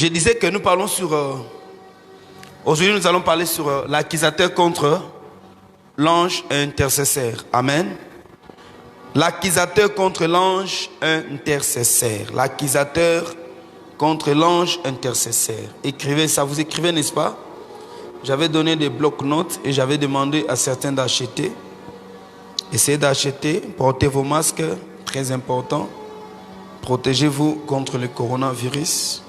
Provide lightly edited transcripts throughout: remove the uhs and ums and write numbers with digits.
Je disais que nous parlons sur... aujourd'hui, nous allons parler sur l'accusateur contre l'ange intercesseur. Amen. L'accusateur contre l'ange intercesseur. L'accusateur contre l'ange intercesseur. Écrivez ça. Vous écrivez, n'est-ce pas? J'avais donné des blocs-notes et j'avais demandé à certains d'acheter. Essayez d'acheter. Portez vos masques. Très important. Protégez-vous contre le coronavirus.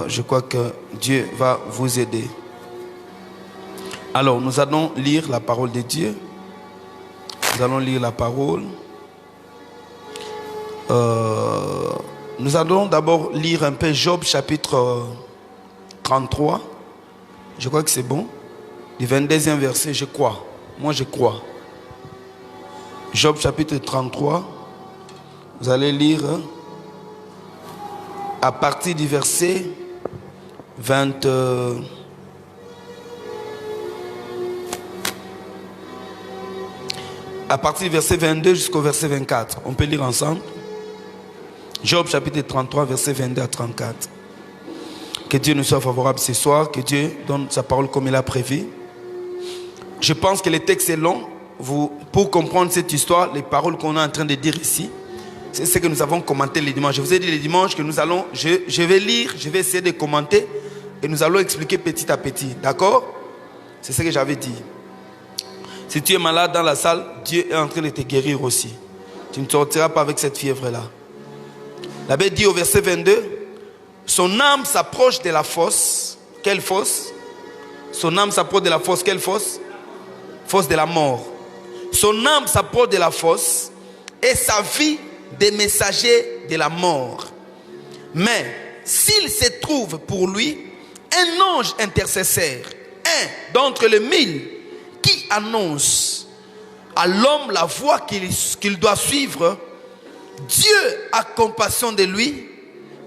Je crois que Dieu va vous aider. Alors, nous allons lire la parole de Dieu. Nous allons lire la parole. Nous allons d'abord lire un peu Job chapitre 33. Je crois que c'est bon. Du 22e verset, je crois. Moi, je crois. Job chapitre 33. Vous allez lire à partir du verset 20. À partir du verset 22 jusqu'au verset 24. On peut lire ensemble. Job chapitre 33, verset 22 à 34. Que Dieu nous soit favorable ce soir. Que Dieu donne sa parole comme il a prévu. Je pense que le texte est long. Pour comprendre cette histoire, les paroles qu'on est en train de dire ici, c'est ce que nous avons commenté les dimanches. Je vous ai dit les dimanches que nous allons, je vais lire, je vais essayer de commenter et nous allons expliquer petit à petit. D'accord? C'est ce que j'avais dit. Si tu es malade dans la salle, Dieu est en train de te guérir aussi. Tu ne sortiras pas avec cette fièvre-là. La Bible dit au verset 22, son âme s'approche de la fosse. Quelle fosse? Son âme s'approche de la fosse. Quelle fosse? Fosse de la mort. Son âme s'approche de la fosse et sa vie des messagers de la mort. Mais s'il se trouve pour lui un ange intercesseur, un d'entre les 1000 qui annonce à l'homme la voie qu'il doit suivre, Dieu a compassion de lui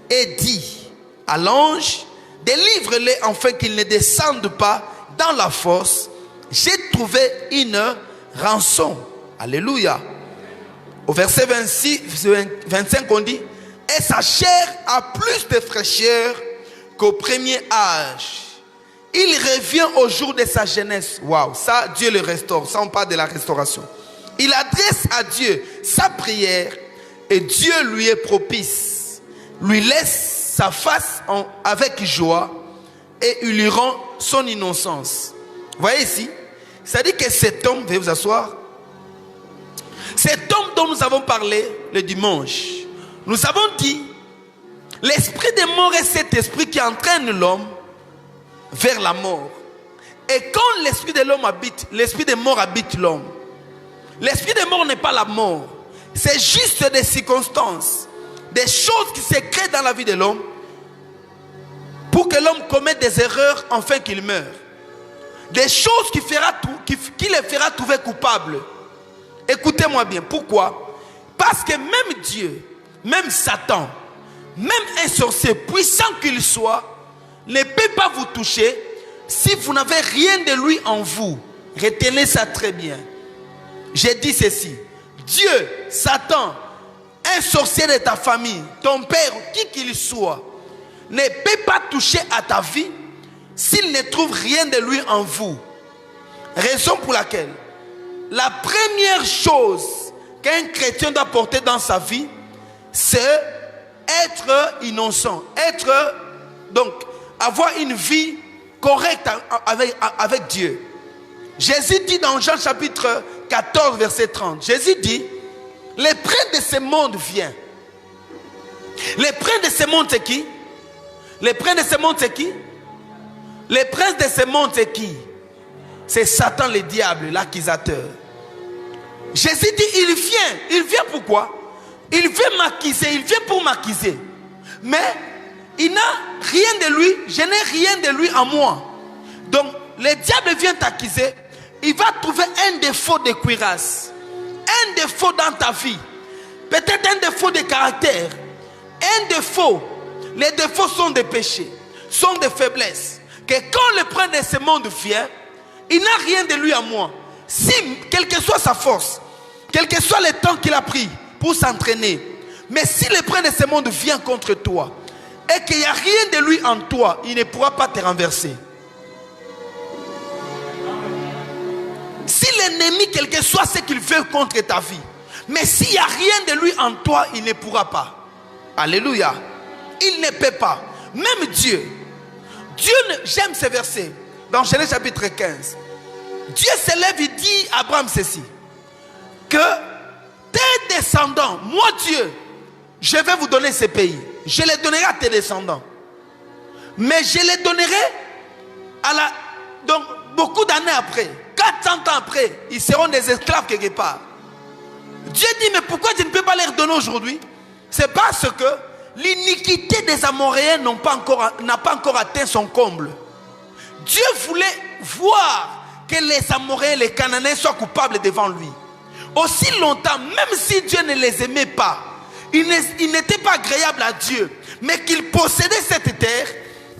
et dit à l'ange, délivre-les afin qu'il ne descende pas dans la fosse. J'ai trouvé une rançon. Alléluia. Au verset 25, on dit, et sa chair a plus de fraîcheur qu'au premier âge. Il revient au jour de sa jeunesse. Waouh, ça, Dieu le restaure. Ça, on parle de la restauration. Il adresse à Dieu sa prière et Dieu lui est propice. Lui laisse sa face avec joie et il lui rend son innocence. Vous voyez ici? Ça dit que cet homme, veuillez vous asseoir. Cet homme dont nous avons parlé le dimanche, nous avons dit, l'esprit de mort est cet esprit qui entraîne l'homme vers la mort. Et quand l'esprit de l'homme habite, l'esprit de mort habite l'homme. L'esprit de mort n'est pas la mort. C'est juste des circonstances, des choses qui se créent dans la vie de l'homme pour que l'homme commette des erreurs afin qu'il meure. Des choses qui le fera trouver coupable. Écoutez-moi bien. Pourquoi? Parce que même Dieu, même Satan, même un sorcier puissant qu'il soit, ne peut pas vous toucher si vous n'avez rien de lui en vous. Retenez ça très bien. J'ai dit ceci. Dieu, Satan, un sorcier de ta famille, ton père, qui qu'il soit, ne peut pas toucher à ta vie s'il ne trouve rien de lui en vous. Raison pour laquelle la première chose qu'un chrétien doit porter dans sa vie, c'est être innocent. Donc, avoir une vie correcte avec Dieu. Jésus dit dans Jean chapitre 14, verset 30, Jésus dit, les princes de ce monde viennent. Les princes de ce monde, c'est qui? Les princes de ce monde, c'est qui? Les princes de ce monde, c'est qui? C'est Satan le diable, l'accusateur. Jésus dit, il vient pourquoi? Il veut m'accuser, il vient pour m'accuser. Mais il n'a rien de lui, je n'ai rien de lui en moi. Donc, le diable vient t'accuser, il va trouver un défaut de cuirasse, un défaut dans ta vie, peut-être un défaut de caractère, un défaut. Les défauts sont des péchés, sont des faiblesses. Que quand le prince de ce monde vient, il n'a rien de lui à moi. Si, quelle que soit sa force, quel que soit le temps qu'il a pris pour s'entraîner, mais si le prince de ce monde vient contre toi, et qu'il n'y a rien de lui en toi, il ne pourra pas te renverser. Si l'ennemi, quel que soit ce qu'il veut contre ta vie, mais s'il n'y a rien de lui en toi, il ne pourra pas. Alléluia. Il ne peut pas. Même Dieu, j'aime ce verset, dans Genèse chapitre 15. Dieu se lève et dit à Abraham ceci, que tes descendants, moi Dieu, je vais vous donner ce pays. Je les donnerai à tes descendants. Mais je les donnerai donc beaucoup d'années après, 400 ans après, ils seront des esclaves quelque part. Dieu dit, mais pourquoi je ne peux pas les redonner aujourd'hui? C'est parce que l'iniquité des Amoréens n'a pas encore atteint son comble. Dieu voulait voir que les Amoréens, les Cananéens soient coupables devant lui. Aussi longtemps, même si Dieu ne les aimait pas, il n'était pas agréable à Dieu, mais qu'il possédait cette terre,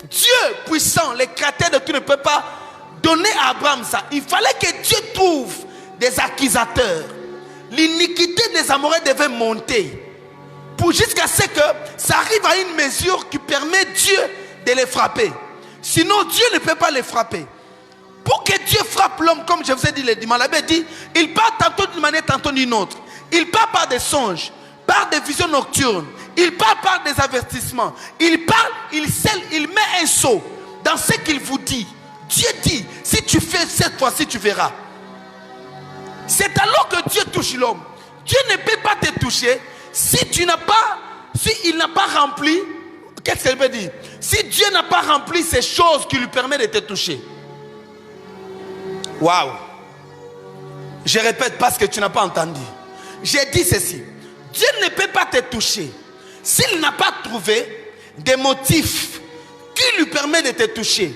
Dieu puissant, le créateur de tout, ne peut pas donner à Abraham ça. Il fallait que Dieu trouve des accusateurs. L'iniquité des Amoréens devait monter pour jusqu'à ce que ça arrive à une mesure qui permet Dieu de les frapper. Sinon Dieu ne peut pas les frapper. Pour que Dieu frappe l'homme, comme je vous ai dit le dimanche, la Bible dit, il part tantôt d'une manière, tantôt d'une autre. Il part par des songes, par des visions nocturnes. Il part par des avertissements. Il parle, il scelle, il met un sceau dans ce qu'il vous dit. Dieu dit, si tu fais cette fois-ci, tu verras. C'est alors que Dieu touche l'homme. Dieu ne peut pas te toucher si il n'a pas rempli, qu'est-ce qu'elle veut dire? Si Dieu n'a pas rempli ces choses qui lui permettent de te toucher. Waouh! Je répète parce que tu n'as pas entendu. J'ai dit ceci. Dieu ne peut pas te toucher s'il n'a pas trouvé des motifs qui lui permettent de te toucher.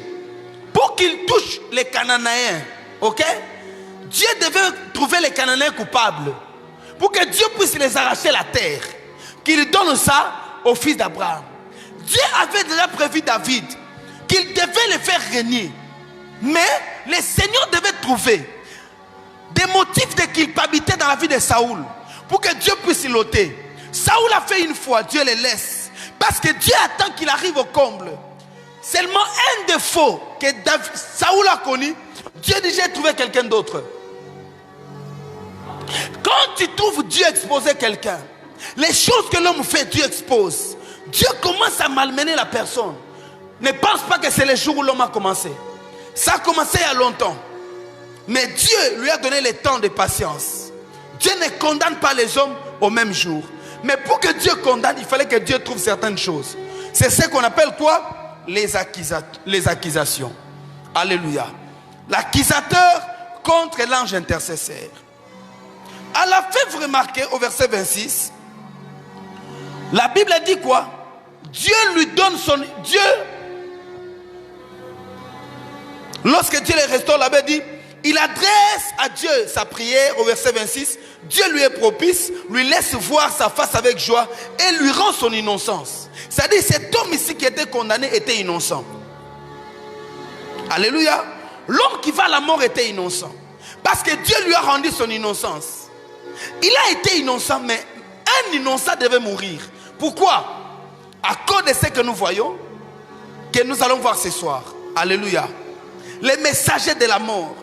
Pour qu'il touche les Cananéens, ok? Dieu devait trouver les Cananéens coupables pour que Dieu puisse les arracher la terre, qu'il donne ça au fils d'Abraham. Dieu avait déjà prévu David qu'il devait le faire régner, mais le Seigneur devait trouver des motifs de culpabilité dans la vie de Saoul pour que Dieu puisse l'ôter. Saoul a fait une fois, Dieu le laisse parce que Dieu attend qu'il arrive au comble. Seulement un défaut que Saoul a connu, Dieu dit j'ai trouvé quelqu'un d'autre. Quand tu trouves Dieu exposer quelqu'un, les choses que l'homme fait, Dieu expose. Dieu commence à malmener la personne. Ne pense pas que c'est le jour où l'homme a commencé. Ça a commencé il y a longtemps. Mais Dieu lui a donné le temps de patience. Dieu ne condamne pas les hommes au même jour. Mais pour que Dieu condamne, il fallait que Dieu trouve certaines choses. C'est ce qu'on appelle quoi? Les accusations. Alléluia. L'accusateur contre l'ange intercesseur. À la fin, vous remarquez au verset 26, la Bible dit quoi? Dieu lui donne son... Dieu, lorsque Dieu les restaure, la Bible dit, il adresse à Dieu sa prière au verset 26. Dieu lui est propice, lui laisse voir sa face avec joie et lui rend son innocence. C'est-à-dire cet homme ici qui était condamné était innocent. Alléluia. L'homme qui va à la mort était innocent. Parce que Dieu lui a rendu son innocence. Il a été innocent, mais un innocent devait mourir. Pourquoi? À cause de ce que nous voyons, que nous allons voir ce soir. Alléluia. Les messagers de la mort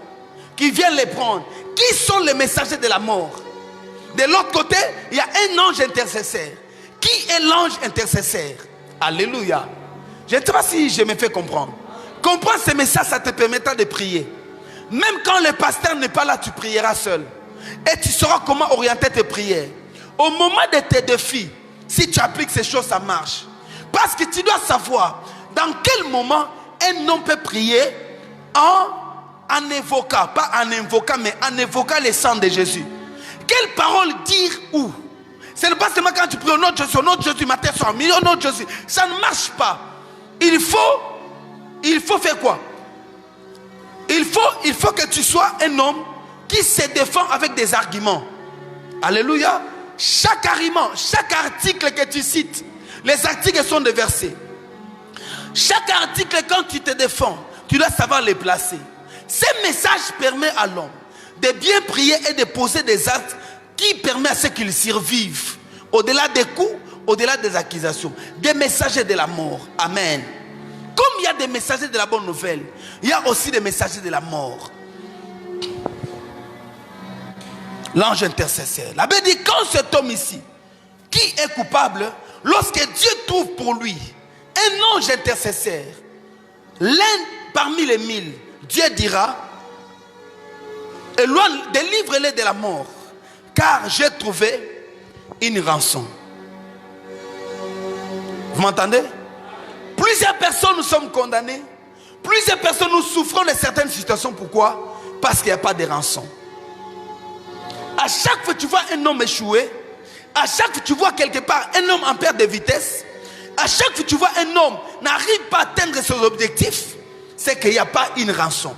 qui viennent les prendre. Qui sont les messagers de la mort? De l'autre côté, il y a un ange intercesseur. Qui est l'ange intercesseur? Alléluia. Je ne sais pas si je me fais comprendre. Comprends ce message, ça te permettra de prier. Même quand le pasteur n'est pas là, tu prieras seul. Et tu sauras comment orienter tes prières. Au moment de tes défis, si tu appliques ces choses, ça marche. Parce que tu dois savoir dans quel moment un homme peut prier en évoquant, pas en invoquant, mais en évoquant le sang de Jésus. Quelle parole dire où? Ce n'est pas seulement quand tu pries au nom de Jésus, au nom de Jésus, matin, soir, au nom de Jésus. Ça ne marche pas. Il faut faire quoi? Il faut que tu sois un homme qui se défend avec des arguments. Alléluia. Chaque argument, chaque article que tu cites, les articles sont des versets. Chaque article, quand tu te défends, tu dois savoir les placer. Ce message permet à l'homme de bien prier et de poser des actes qui permettent à ce qu'il survive. Au-delà des coups, au-delà des accusations, des messagers de la mort. Amen. Comme il y a des messagers de la bonne nouvelle, il y a aussi des messagers de la mort. L'ange intercesseur. La Bible dit, quand cet homme ici, qui est coupable, lorsque Dieu trouve pour lui un ange intercesseur, l'un parmi les 1000, Dieu dira, éloigne, délivre-les de la mort, car j'ai trouvé une rançon. Vous m'entendez? Plusieurs personnes nous sommes condamnées. Plusieurs personnes nous souffrons de certaines situations. Pourquoi? Parce qu'il n'y a pas de rançon. À chaque fois que tu vois un homme échouer, à chaque fois que tu vois quelque part un homme en perte de vitesse, à chaque fois que tu vois un homme n'arrive pas à atteindre ses objectifs, c'est qu'il n'y a pas une rançon.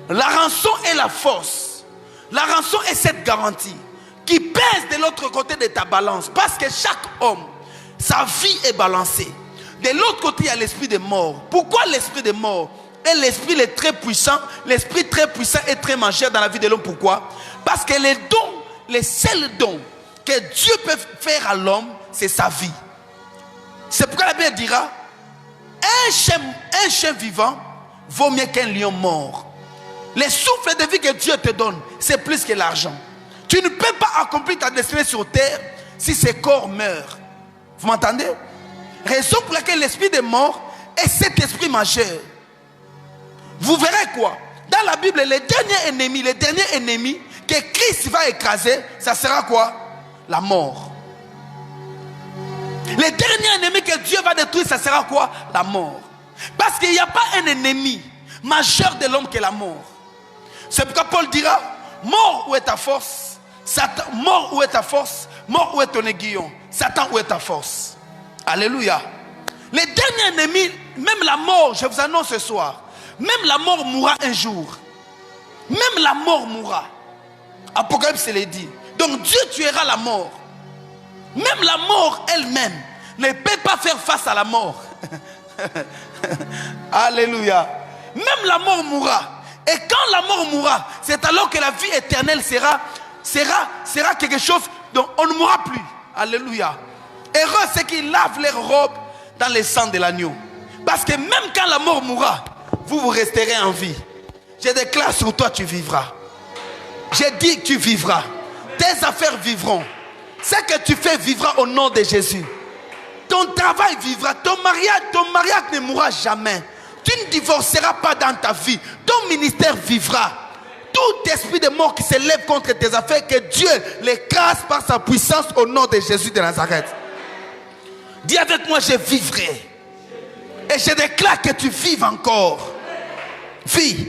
La rançon est la force. La rançon est cette garantie qui pèse de l'autre côté de ta balance. Parce que chaque homme, sa vie est balancée. De l'autre côté, il y a l'esprit de mort. Pourquoi l'esprit de mort? Et l'esprit est très puissant. L'esprit très puissant est très mangeur dans la vie de l'homme. Pourquoi? Parce que les dons, les seuls dons que Dieu peut faire à l'homme, c'est sa vie. C'est pourquoi la Bible dira, un chien vivant vaut mieux qu'un lion mort. Les souffles de vie que Dieu te donne, c'est plus que l'argent. Tu ne peux pas accomplir ta destinée sur terre si ce corps meurt. Vous m'entendez? Raison pour laquelle l'esprit de mort est cet esprit majeur. Vous verrez quoi? Dans la Bible, les derniers ennemis que Christ va écraser, ça sera quoi? La mort. Les derniers ennemis que Dieu va détruire, ça sera quoi? La mort. Parce qu'il n'y a pas un ennemi majeur de l'homme que la mort. C'est pourquoi Paul dira, mort, où est ta force? Satan, mort, où est ta force? Mort, où est ton aiguillon? Satan, où est ta force? Alléluia. Les derniers ennemis, même la mort, je vous annonce ce soir, même la mort mourra un jour. Même la mort mourra. Apocalypse le dit. Donc Dieu tuera la mort. Même la mort elle-même ne peut pas faire face à la mort. Alléluia. Même la mort mourra. Et quand la mort mourra, c'est alors que la vie éternelle sera quelque chose dont on ne mourra plus. Alléluia. Heureux ceux qui lavent leurs robes dans le sang de l'agneau. Parce que même quand la mort mourra, vous resterez en vie. Je déclare sur toi, tu vivras. J'ai dit tu vivras. Tes affaires vivront. Ce que tu fais vivra au nom de Jésus. Ton travail vivra. Ton mariage ne mourra jamais. Tu ne divorceras pas dans ta vie. Ton ministère vivra. Tout esprit de mort qui s'élève contre tes affaires, que Dieu l'écrase par sa puissance au nom de Jésus de Nazareth. Dis avec moi, je vivrai. Et je déclare que tu vives encore. Vis.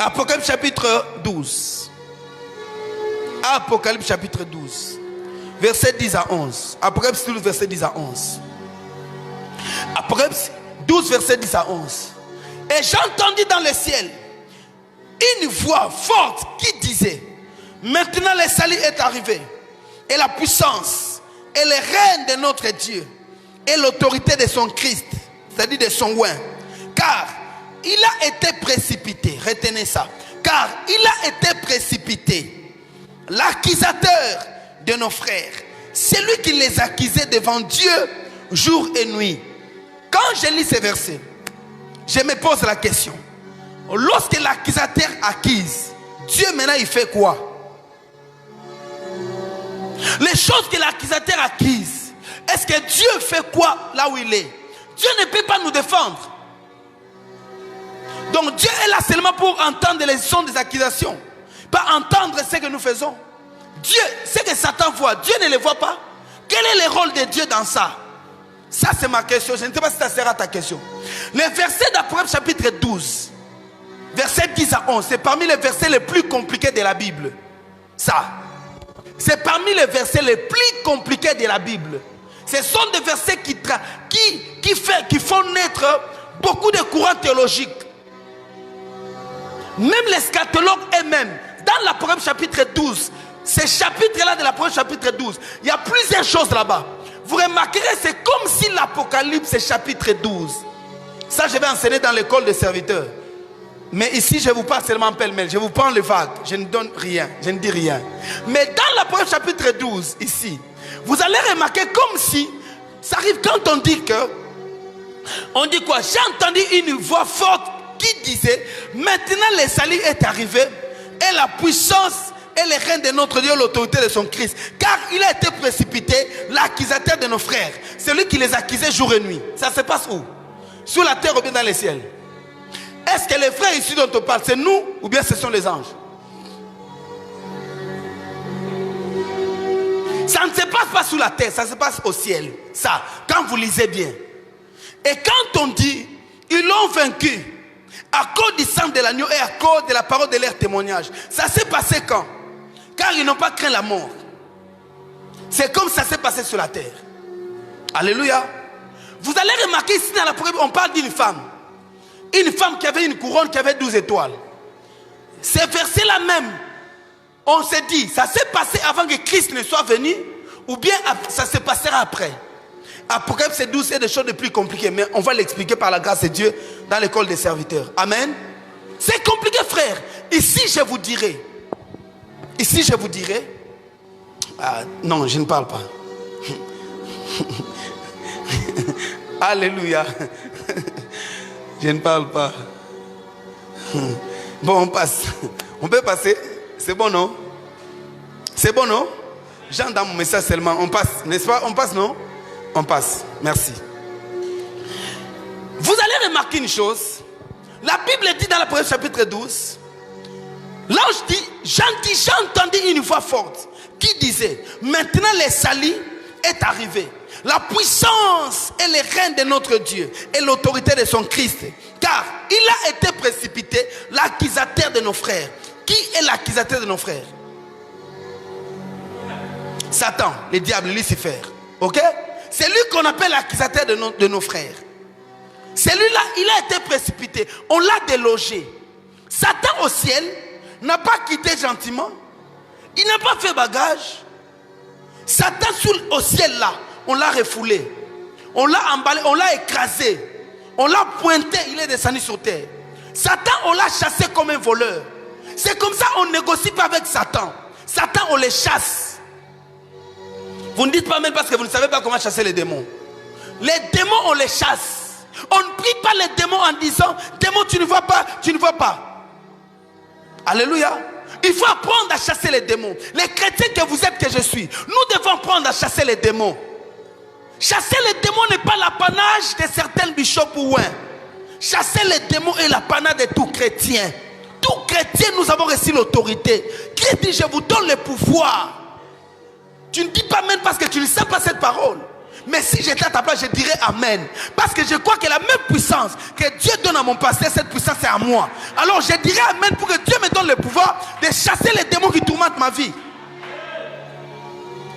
Apocalypse chapitre 12. Apocalypse chapitre 12. Verset 10 à 11. Apocalypse 12, verset 10 à 11. Apocalypse 12, verset 10 à 11. Et j'entendis dans le ciel une voix forte qui disait, maintenant le salut est arrivé, et la puissance, et le règne de notre Dieu, et l'autorité de son Christ, c'est-à-dire de son oint. Car il a été précipité, retenez ça, car il a été précipité, l'accusateur de nos frères, celui qui les accusait devant Dieu jour et nuit. Quand je lis ces versets, je me pose la question, lorsque l'accusateur accuse, Dieu maintenant il fait quoi? Les choses que l'accusateur accuse, est-ce que Dieu fait quoi là où il est? Dieu ne peut pas nous défendre. Donc Dieu est là seulement pour entendre les sons des accusations, pas entendre ce que nous faisons. Dieu, ce que Satan voit, Dieu ne le voit pas. Quel est le rôle de Dieu dans ça? Ça c'est ma question, je ne sais pas si ça sera ta question. Les versets d'Apocalypse chapitre 12, versets 10 à 11, c'est parmi les versets les plus compliqués de la Bible. Ça, c'est parmi les versets les plus compliqués de la Bible. Ce sont des versets qui font naître beaucoup de courants théologiques. Même les scatologues eux-mêmes, dans l'Apocalypse chapitre 12, ces chapitres-là de l'Apocalypse chapitre 12, il y a plusieurs choses là-bas. Vous remarquerez, c'est comme si l'Apocalypse c'est chapitre 12. Ça, je vais enseigner dans l'école des serviteurs. Mais ici, je vous parle seulement en pêle-mêle. Je vous prends les vagues. Je ne donne rien. Je ne dis rien. Mais dans l'Apocalypse chapitre 12, ici, Vous allez remarquer comme si, ça arrive quand on dit que, on dit quoi? J'ai entendu une voix forte qui disait, maintenant le salut est arrivé et la puissance et le règne de notre Dieu, l'autorité de son Christ. Car il a été précipité, l'accusateur de nos frères. Celui qui les accusait jour et nuit. Ça se passe où? Sur la terre ou bien dans les ciels? Est-ce que les frères ici dont on parle, c'est nous ou bien ce sont les anges? Ça ne se passe pas sous la terre, ça se passe au ciel. Ça, quand vous lisez bien. Et quand on dit, ils l'ont vaincu à cause du sang de l'agneau et à cause de la parole de leur témoignage. Ça s'est passé quand? Car ils n'ont pas craint la mort. C'est comme ça s'est passé sur la terre. Alléluia. Vous allez remarquer ici dans la parole, on parle d'une femme. Une femme qui avait une couronne, qui avait 12 étoiles. Ces versets-là même, on s'est dit, ça s'est passé avant que Christ ne soit venu, ou bien ça se passera après. Apocalypse 12, c'est des choses de plus compliquées, mais on va l'expliquer par la grâce de Dieu dans l'école des serviteurs. Amen. C'est compliqué, frère. Ici, je vous dirai. Non, je ne parle pas. Alléluia. Je ne parle pas. Bon, on passe. On peut passer. C'est bon, non? C'est bon, non? J'entends mon message seulement. On passe, n'est-ce pas? On passe, non? On passe. Merci. Vous allez remarquer une chose. La Bible dit dans l'Apocalypse chapitre 12. L'ange dit, j'ai entendu une voix forte qui disait, maintenant le salut est arrivé. La puissance et le règne de notre Dieu et l'autorité de son Christ. Car il a été précipité, l'accusateur de nos frères. Qui est l'accusateur de nos frères? Satan, le diable, Lucifer. Ok? C'est lui qu'on appelle l'accusateur de nos frères. Celui-là, il a été précipité. On l'a délogé. Satan au ciel n'a pas quitté gentiment. Il n'a pas fait bagage. Satan au ciel là, on l'a refoulé. On l'a emballé, on l'a écrasé. On l'a pointé, il est descendu sur terre. Satan, on l'a chassé comme un voleur. C'est comme ça on ne négocie pas avec Satan. Satan, on les chasse. Vous ne dites pas même parce que vous ne savez pas comment chasser les démons. Les démons, on les chasse. On ne prie pas les démons en disant, démon, tu ne vois pas, tu ne vois pas. Alléluia. Il faut apprendre à chasser les démons. Les chrétiens que vous êtes, que je suis, nous devons apprendre à chasser les démons. Chasser les démons n'est pas l'apanage de certains bishops ou ouins. Chasser les démons est l'apanage de tout chrétien. Tout chrétien, nous avons reçu l'autorité. Christ dit, je vous donne le pouvoir. Tu ne dis pas amen parce que tu ne sais pas cette parole. Mais si j'étais à ta place, je dirais amen. Parce que je crois que la même puissance que Dieu donne à mon pasteur, cette puissance est à moi. Alors je dirais amen pour que Dieu me donne le pouvoir de chasser les démons qui tourmentent ma vie.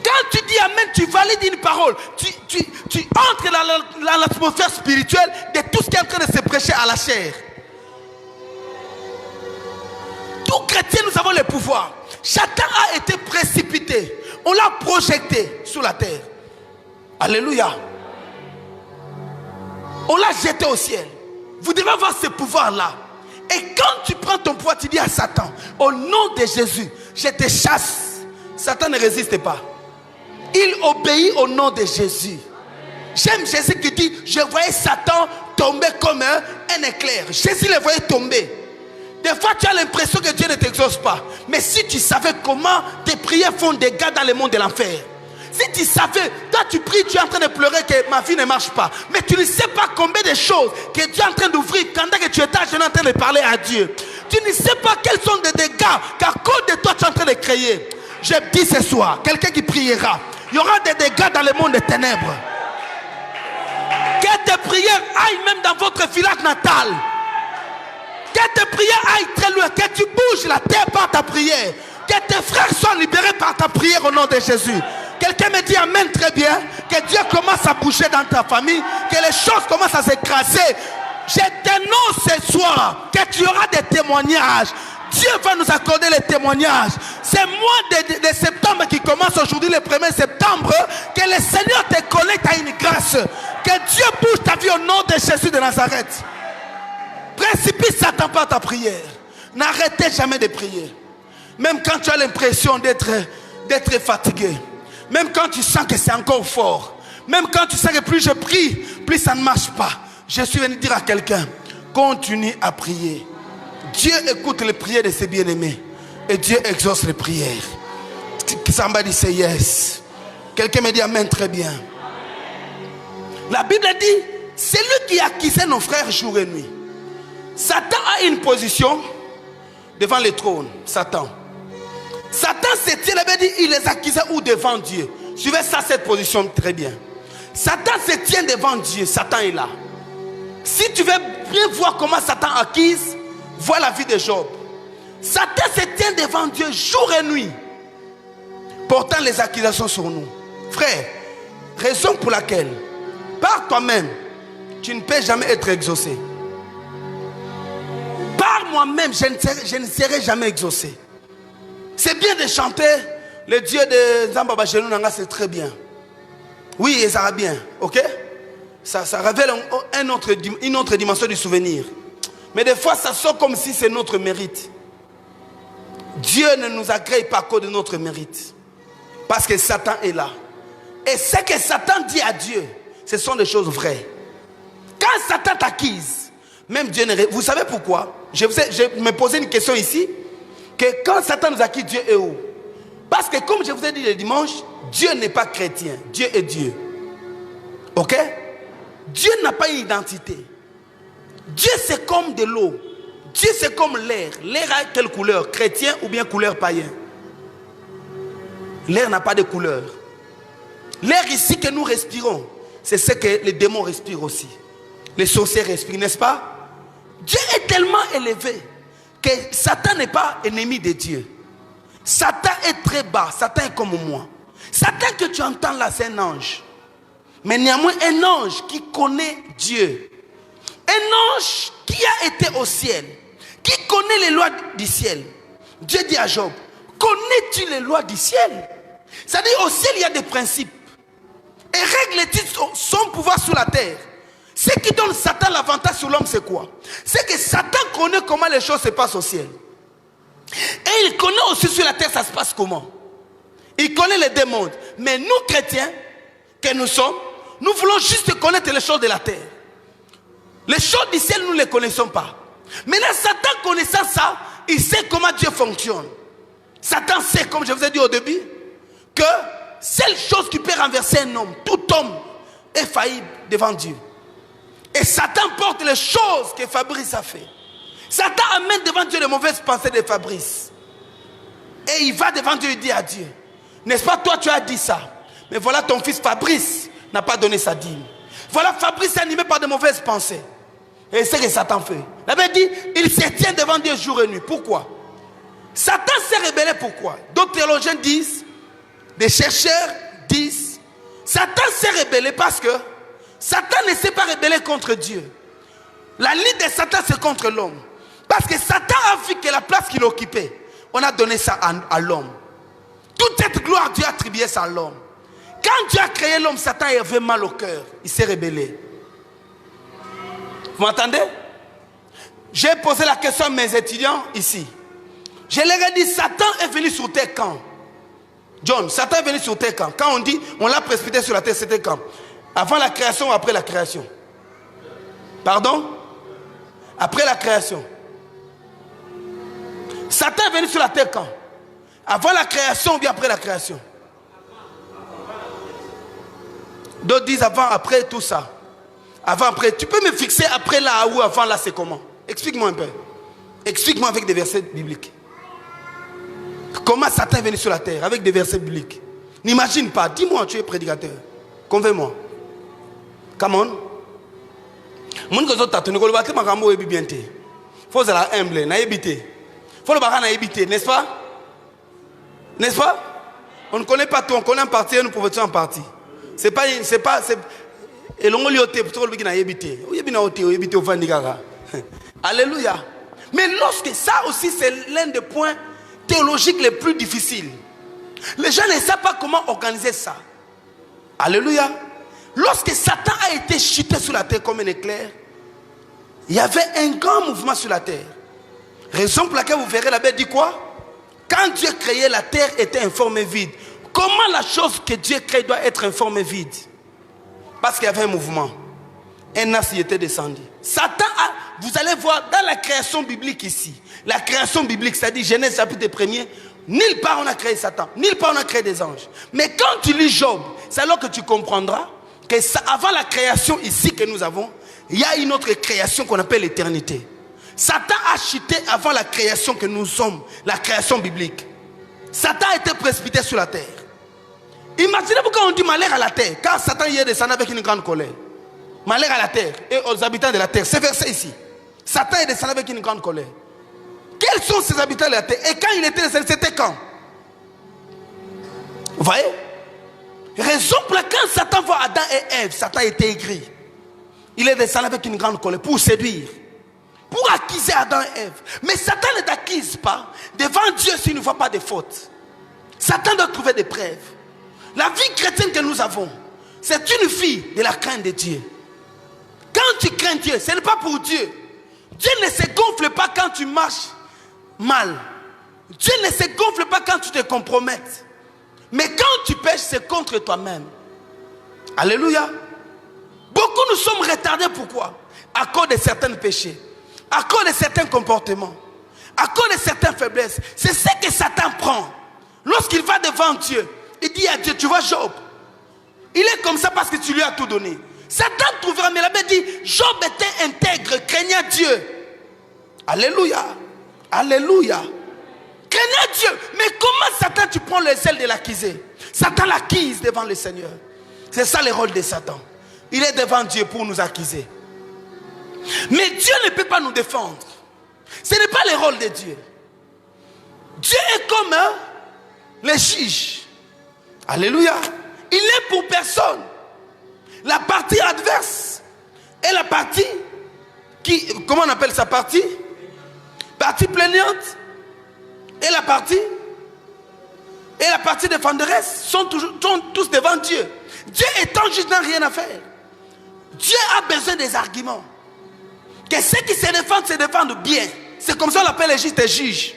Quand tu dis amen, tu valides une parole. Tu entres dans l'atmosphère spirituelle de tout ce qui est en train de se prêcher à la chair. Tout chrétien, nous avons le pouvoir. Satan a été précipité. On l'a projeté sur la terre. Alléluia. On l'a jeté au ciel. Vous devez avoir ce pouvoir-là. Et quand tu prends ton pouvoir, tu dis à Satan, au nom de Jésus, je te chasse. Satan ne résiste pas. Il obéit au nom de Jésus. J'aime Jésus qui dit, je voyais Satan tomber comme un éclair. Jésus le voyait tomber. Des fois, tu as l'impression que Dieu ne t'exauce pas. Mais si tu savais comment tes prières font des dégâts dans le monde de l'enfer. Si tu savais, toi tu pries, tu es en train de pleurer que ma vie ne marche pas. Mais tu ne sais pas combien de choses que Dieu est en train d'ouvrir pendant que tu es en train de parler à Dieu. Tu ne sais pas quels sont les dégâts qu'à cause de toi tu es en train de créer. Je dis ce soir, quelqu'un qui priera, il y aura des dégâts dans le monde des ténèbres. Que tes prières aillent même dans votre village natal. Que tes prières aillent très loin. Que tu bouges la terre par ta prière. Que tes frères soient libérés par ta prière au nom de Jésus. Quelqu'un me dit amen très bien. Que Dieu commence à bouger dans ta famille. Que les choses commencent à s'écraser. Je t'annonce ce soir que tu auras des témoignages. Dieu va nous accorder les témoignages. C'est mois de septembre qui commence aujourd'hui, le 1er septembre. Que le Seigneur te connecte à une grâce. Que Dieu bouge ta vie au nom de Jésus de Nazareth. Précipite Satan par ta prière. N'arrêtez jamais de prier. Même quand tu as l'impression d'être fatigué. Même quand tu sens que c'est encore fort. Même quand tu sens que plus je prie, plus ça ne marche pas. Je suis venu dire à quelqu'un, continue à prier. Dieu écoute les prières de ses bien-aimés. Et Dieu exauce les prières. Somebody say yes. Quelqu'un me dit amen, très bien. La Bible dit, c'est lui qui accusait nos frères jour et nuit. Satan a une position devant le trône. Satan se tient, la Bible dit, il les accusait où devant Dieu. Suivez ça, cette position très bien. Satan se tient devant Dieu. Satan est là. Si tu veux bien voir comment Satan accuse, vois la vie de Job. Satan se tient devant Dieu jour et nuit, portant les accusations sur nous. Frère, raison pour laquelle, par toi-même, tu ne peux jamais être exaucé. Par moi-même, je ne serai jamais exaucé. C'est bien de chanter le Dieu de Zambaba Nanga, c'est très bien. Oui, et ça va bien, ok? Ça révèle une autre dimension du souvenir. Mais des fois, ça sort comme si c'est notre mérite. Dieu ne nous agrée pas à cause de notre mérite. Parce que Satan est là. Et ce que Satan dit à Dieu, ce sont des choses vraies. Quand Satan t'accuse, même Dieu ne... Vous savez pourquoi? Je me posais une question ici. Que quand Satan nous accuse, Dieu est où? Parce que comme je vous ai dit le dimanche, Dieu n'est pas chrétien. Dieu est Dieu. Ok? Dieu n'a pas une identité. Dieu c'est comme de l'eau. Dieu c'est comme l'air. L'air a quelle couleur? Chrétien ou bien couleur païen? L'air n'a pas de couleur. L'air ici que nous respirons, c'est ce que les démons respirent aussi. Les sorciers respirent, n'est-ce pas? Dieu est tellement élevé que Satan n'est pas ennemi de Dieu. Satan est très bas. Satan est comme moi. Satan que tu entends là, c'est un ange. Mais néanmoins, un ange qui connaît Dieu. Un ange qui a été au ciel. Qui connaît les lois du ciel. Dieu dit à Job, connais-tu les lois du ciel? C'est-à-dire au ciel, il y a des principes. Et règle-t-il son pouvoir sur la terre. Ce qui donne Satan l'avantage sur l'homme, c'est quoi? C'est que Satan connaît comment les choses se passent au ciel. Et il connaît aussi sur la terre, ça se passe comment. Il connaît les deux mondes. Mais nous, chrétiens, que nous sommes, nous voulons juste connaître les choses de la terre. Les choses du ciel, nous ne les connaissons pas. Maintenant, Satan connaissant ça, il sait comment Dieu fonctionne. Satan sait, comme je vous ai dit au début, que seule chose qui peut renverser un homme, tout homme est faillible devant Dieu. Et Satan porte les choses que Fabrice a fait. Satan amène devant Dieu les mauvaises pensées de Fabrice. Et il va devant Dieu et dit à Dieu, n'est-ce pas, toi tu as dit ça, mais voilà ton fils Fabrice n'a pas donné sa dîme. Voilà, Fabrice est animé par de mauvaises pensées. Et c'est ce que Satan fait. La Bible dit, il se tient devant Dieu jour et nuit. Pourquoi? Satan s'est rebellé, pourquoi? D'autres théologiens disent, des chercheurs disent, Satan s'est rebellé parce que Satan ne s'est pas rebellé contre Dieu. La lutte de Satan, c'est contre l'homme. Parce que Satan a vu que la place qu'il occupait, on a donné ça à l'homme. Toute cette gloire, Dieu a attribué ça à l'homme. Quand Dieu a créé l'homme, Satan avait mal au cœur. Il s'est rebellé. Vous m'entendez? J'ai posé la question à mes étudiants ici. Je leur ai dit, Satan est venu sur terre quand? John, Satan est venu sur terre quand? Quand on dit, on l'a précipité sur la terre, c'était quand? Avant la création ou après la création? Pardon? Après la création. Satan est venu sur la terre quand? Avant la création ou bien après la création? D'autres disent avant, après, tout ça. Avant, après. Tu peux me fixer après là ou avant là, c'est comment? Explique-moi un peu. Explique-moi avec des versets bibliques. Comment Satan est venu sur la terre avec des versets bibliques? N'imagine pas. Dis-moi, tu es prédicateur. Convainc-moi. Come on. Mon que zota tu ne connais pas que ma rambo est bien té. Faut ça la humble, na éviter. Faut le barra na éviter, n'est-ce pas? N'est-ce pas? On ne connaît pas tout, on connaît en partie et nous pouvons en partie. C'est pas et l'on lioté pour le na éviter. Ou yebina oté, ou éviter au vandigara. Alléluia. Mais lorsque ça aussi c'est l'un des points théologiques les plus difficiles. Les gens ne savent pas comment organiser ça. Alléluia. Lorsque Satan a été chuté sur la terre comme un éclair, il y avait un grand mouvement sur la terre. Raison pour laquelle vous verrez la Bible dit quoi? Quand Dieu créait la terre était informée vide. Comment la chose que Dieu crée doit être informée vide? Parce qu'il y avait un mouvement. Un as y était descendu. Satan vous allez voir dans la création biblique ici. La création biblique, c'est-à-dire Genèse chapitre 1er, nulle part on a créé Satan, nulle part on a créé des anges. Mais quand tu lis Job, c'est alors que tu comprendras que avant la création ici que nous avons, il y a une autre création qu'on appelle l'éternité. Satan a chuté avant la création que nous sommes, la création biblique. Satan a été précipité sur la terre. Imaginez pourquoi on dit malheur à la terre, car Satan y est descendu avec une grande colère. Malheur à la terre et aux habitants de la terre. C'est versé ici. Satan est descendu avec une grande colère. Quels sont ces habitants de la terre? Et quand il était descendu, c'était quand? Vous voyez? Raison pour laquelle Satan voit Adam et Ève, Satan était aigri. Il est descendu avec une grande colère pour séduire, pour accuser Adam et Ève. Mais Satan ne t'accuse pas devant Dieu s'il ne voit pas de fautes. Satan doit trouver des preuves. La vie chrétienne que nous avons, c'est une vie de la crainte de Dieu. Quand tu crains Dieu, ce n'est pas pour Dieu. Dieu ne se gonfle pas quand tu marches mal. Dieu ne se gonfle pas quand tu te compromettes. Mais quand tu pêches, c'est contre toi-même. Alléluia. Beaucoup nous sommes retardés. Pourquoi? À cause de certains péchés, à cause de certains comportements, à cause de certaines faiblesses. C'est ce que Satan prend. Lorsqu'il va devant Dieu, il dit à Dieu, tu vois Job, il est comme ça parce que tu lui as tout donné. Satan trouvera, mais la Bible dit, Job était intègre, craignant Dieu. Alléluia. Alléluia. Craignant Dieu. Mais comment Satan, tu prends les ailes de l'accuser? Satan l'accuse devant le Seigneur. C'est ça le rôle de Satan. Il est devant Dieu pour nous accuser. Mais Dieu ne peut pas nous défendre. Ce n'est pas le rôle de Dieu. Dieu est comme les juges. Alléluia. Il n'est pour personne. La partie adverse et la partie qui, comment on appelle ça, partie plaignante et la partie défenderesse sont tous devant Dieu. Dieu étant juste n'a rien à faire. Dieu a besoin des arguments. Que ceux qui se défendent bien. C'est comme ça qu'on appelle les juges des juges.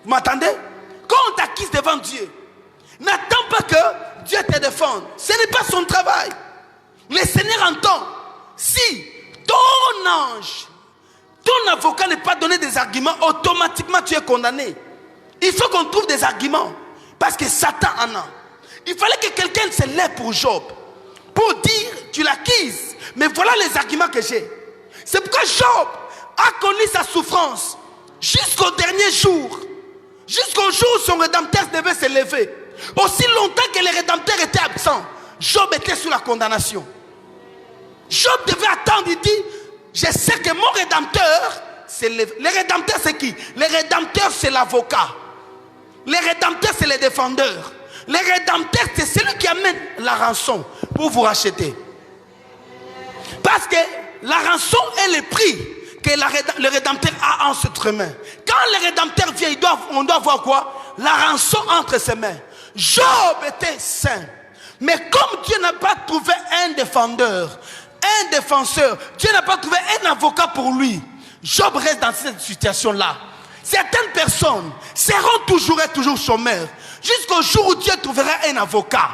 Vous m'entendez? Quand on t'accuse devant Dieu, n'attends pas que Dieu te défende. Ce n'est pas son travail. Le Seigneur entend. Si ton ange, ton avocat n'est pas donné des arguments, automatiquement tu es condamné. Il faut qu'on trouve des arguments. Parce que Satan en a. Il fallait que quelqu'un se lève pour Job. Pour dire, tu l'accuses. Mais voilà les arguments que j'ai. C'est pourquoi Job a connu sa souffrance jusqu'au dernier jour. Jusqu'au jour où son Rédempteur devait se lever. Aussi longtemps que le Rédempteur était absent, Job était sous la condamnation. Job devait attendre, il dit, je sais que mon Rédempteur, le Rédempteur c'est qui? Le Rédempteur c'est l'avocat. Le Rédempteur c'est le défendeur. Le Rédempteur c'est celui qui amène la rançon pour vous racheter. Parce que la rançon est le prix que le Rédempteur a en ses mains. Quand le Rédempteur vient, on doit voir quoi? La rançon entre ses mains. Job était saint. Mais comme Dieu n'a pas trouvé un défendeur, un défenseur, Dieu n'a pas trouvé un avocat pour lui, Job reste dans cette situation-là. Certaines personnes seront toujours et toujours chômeurs jusqu'au jour où Dieu trouvera un avocat.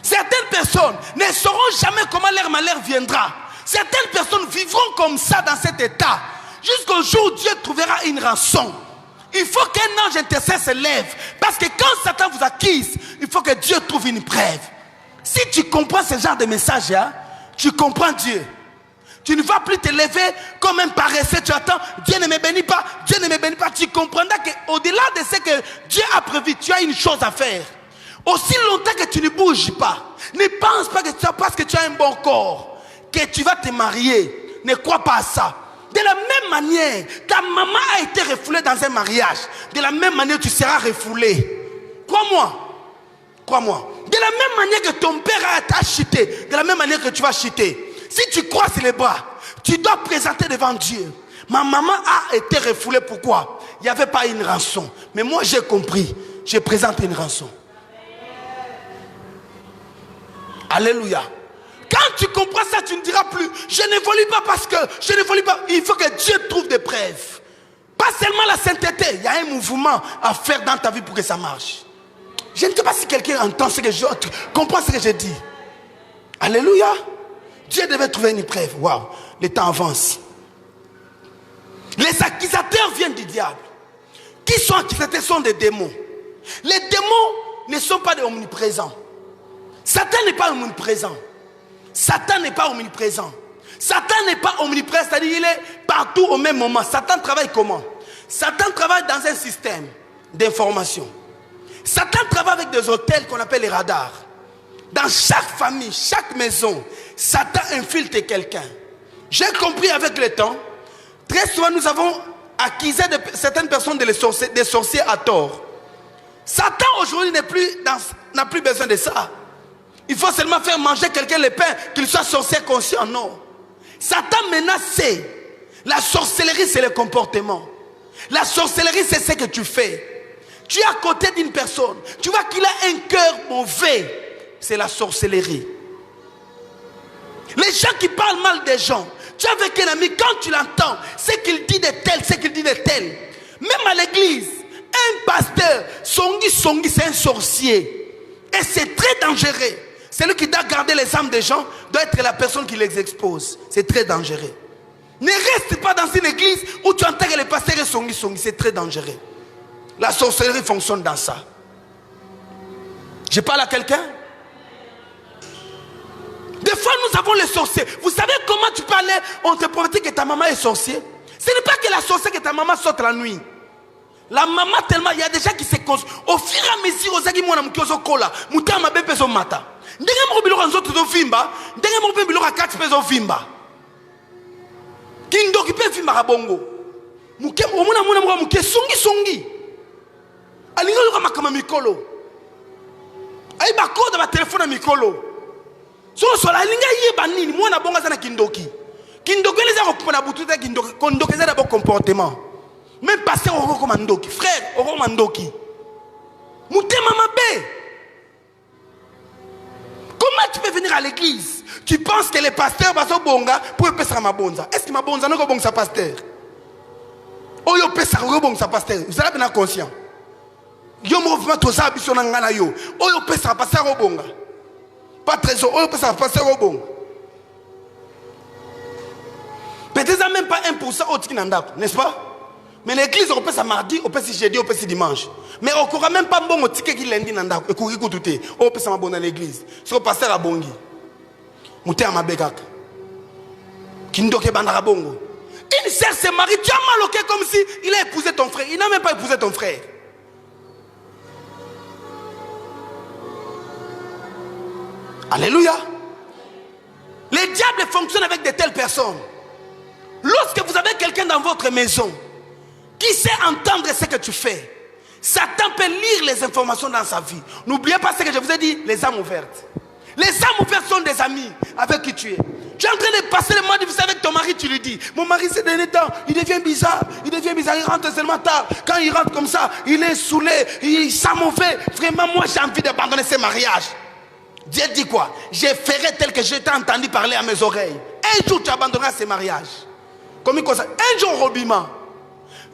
Certaines personnes ne sauront jamais comment leur malheur viendra. Certaines personnes vivront comme ça dans cet état jusqu'au jour où Dieu trouvera une rançon. Il faut qu'un ange intercesseur se lève. Parce que quand Satan vous accuse, il faut que Dieu trouve une preuve. Si tu comprends ce genre de message, hein, tu comprends Dieu. Tu ne vas plus te lever comme un paresseux. Tu attends, Dieu ne me bénit pas, Dieu ne me bénit pas. Tu comprendras qu'au-delà de ce que Dieu a prévu, tu as une chose à faire. Aussi longtemps que tu ne bouges pas, ne pense pas que parce que tu as un bon corps, que tu vas te marier. Ne crois pas à ça. De la même manière, ta maman a été refoulée dans un mariage. De la même manière, tu seras refoulé. Crois-moi. Crois-moi. De la même manière que ton père a chuté, de la même manière que tu vas chuter. Si tu croises les bras, tu dois présenter devant Dieu. Ma maman a été refoulée. Pourquoi? Il n'y avait pas une rançon. Mais moi, j'ai compris. Je présente une rançon. Alléluia. Quand tu comprends ça, tu ne diras plus, je n'évolue pas parce que je n'évolue pas. Il faut que Dieu trouve des preuves. Pas seulement la sainteté. Il y a un mouvement à faire dans ta vie pour que ça marche. Je ne sais pas si quelqu'un entend ce que je comprend ce que je dis. Alléluia. Dieu devait trouver une preuve. Waouh, le temps avance. Les accusateurs viennent du diable. Qui sont accusateurs sont des démons. Les démons ne sont pas des omniprésents. Satan n'est pas omniprésent. Satan n'est pas omniprésent. Satan n'est pas omniprésent, c'est-à-dire il est partout au même moment. Satan travaille comment? Satan travaille dans un système d'information. Satan travaille avec des hôtels qu'on appelle les radars. Dans chaque famille, chaque maison, Satan infiltre quelqu'un. J'ai compris avec le temps, très souvent nous avons accusé certaines personnes des sorciers à tort. Satan aujourd'hui n'a plus besoin de ça. Il faut seulement faire manger quelqu'un le pain, qu'il soit sorcier conscient. Non. Satan menace, c'est la sorcellerie, c'est le comportement. La sorcellerie, c'est ce que tu fais. Tu es à côté d'une personne, tu vois qu'il a un cœur mauvais. C'est la sorcellerie. Les gens qui parlent mal des gens, tu es avec un ami, quand tu l'entends, c'est qu'il dit de tel, c'est qu'il dit de tel. Même à l'église, un pasteur, Songi, c'est un sorcier. Et c'est très dangereux. Celui qui doit garder les âmes des gens doit être la personne qui les expose. C'est très dangereux. Ne reste pas dans une église où tu entends que les pasteurs sont Songi. C'est très dangereux. La sorcellerie fonctionne dans ça. Je parle à quelqu'un? Des fois, nous avons les sorciers. Vous savez comment tu peux aller, on te promet que ta maman est sorcier? Ce n'est pas que la sorcière que ta maman saute la nuit. La maman tellement, il y a des gens qui se construisent. Au fur et à mesure, aux aguilles, moi, je suis kola. Mouta ma bébé son matin. Ndenge mo biloko nzoto zo vimba, ndenge mo biloko akati peso vimba. Kindo ki pe vimba ka bongo. Muke omuna mo muke songi. Alinga lo kama kama mikolo. Ai ba koda ba telefone mikolo. So la alinga yeba nini mwana bonga sana kindoki. Kindoki les a kopona bututa kindoki, kondoki za d'abord comportement. Même passer au romandoki, frère, au romandoki. Mutema mabe. Comment tu peux venir à l'église? Tu penses que les pasteurs sont bonga pour passer ma bonza. Est-ce que ma bonza n'est pas bon sa pasteur? Oh yo pesa ko bon sa pasteur. Vous êtes bien conscient. Yo mo vraiment to sa biso na ngana yo. Oh yo pesa pasteur ko bonga. Pas trésor, oh yo pesa pasteur ko bonga. Peut-être même pas 1% au tikinanda, n'est-ce pas? Mais l'église, on peut ça mardi, on peut ça jeudi, on peut ça dimanche. Mais on ne court même pas bon au ticket qui lundi nanda. Et courir tout tout. On peut ça ma bonne à l'église. C'est le pasteur à Bongi. Mouté à ma begak. Kindoke bandara bongo. Une sœur se marie, tu as mal au cœur comme si il a épousé ton frère. Il n'a même pas épousé ton frère. Alléluia. Les diables fonctionnent avec de telles personnes. Lorsque vous avez quelqu'un dans votre maison qui sait entendre ce que tu fais, Satan peut lire les informations dans sa vie. N'oubliez pas ce que je vous ai dit, les âmes ouvertes. Les âmes ouvertes sont des amis avec qui tu es. Tu es en train de passer le mois difficile avec ton mari, tu lui dis, mon mari ces derniers temps, il devient bizarre, il rentre seulement tard. Quand il rentre comme ça, il est saoulé, il sent mauvais. Vraiment, moi j'ai envie d'abandonner ce mariage. Dieu dit quoi? Je ferai tel que je t'ai entendu parler à mes oreilles. Un jour tu abandonneras ce mariage. Comme ça. Un jour, Robima.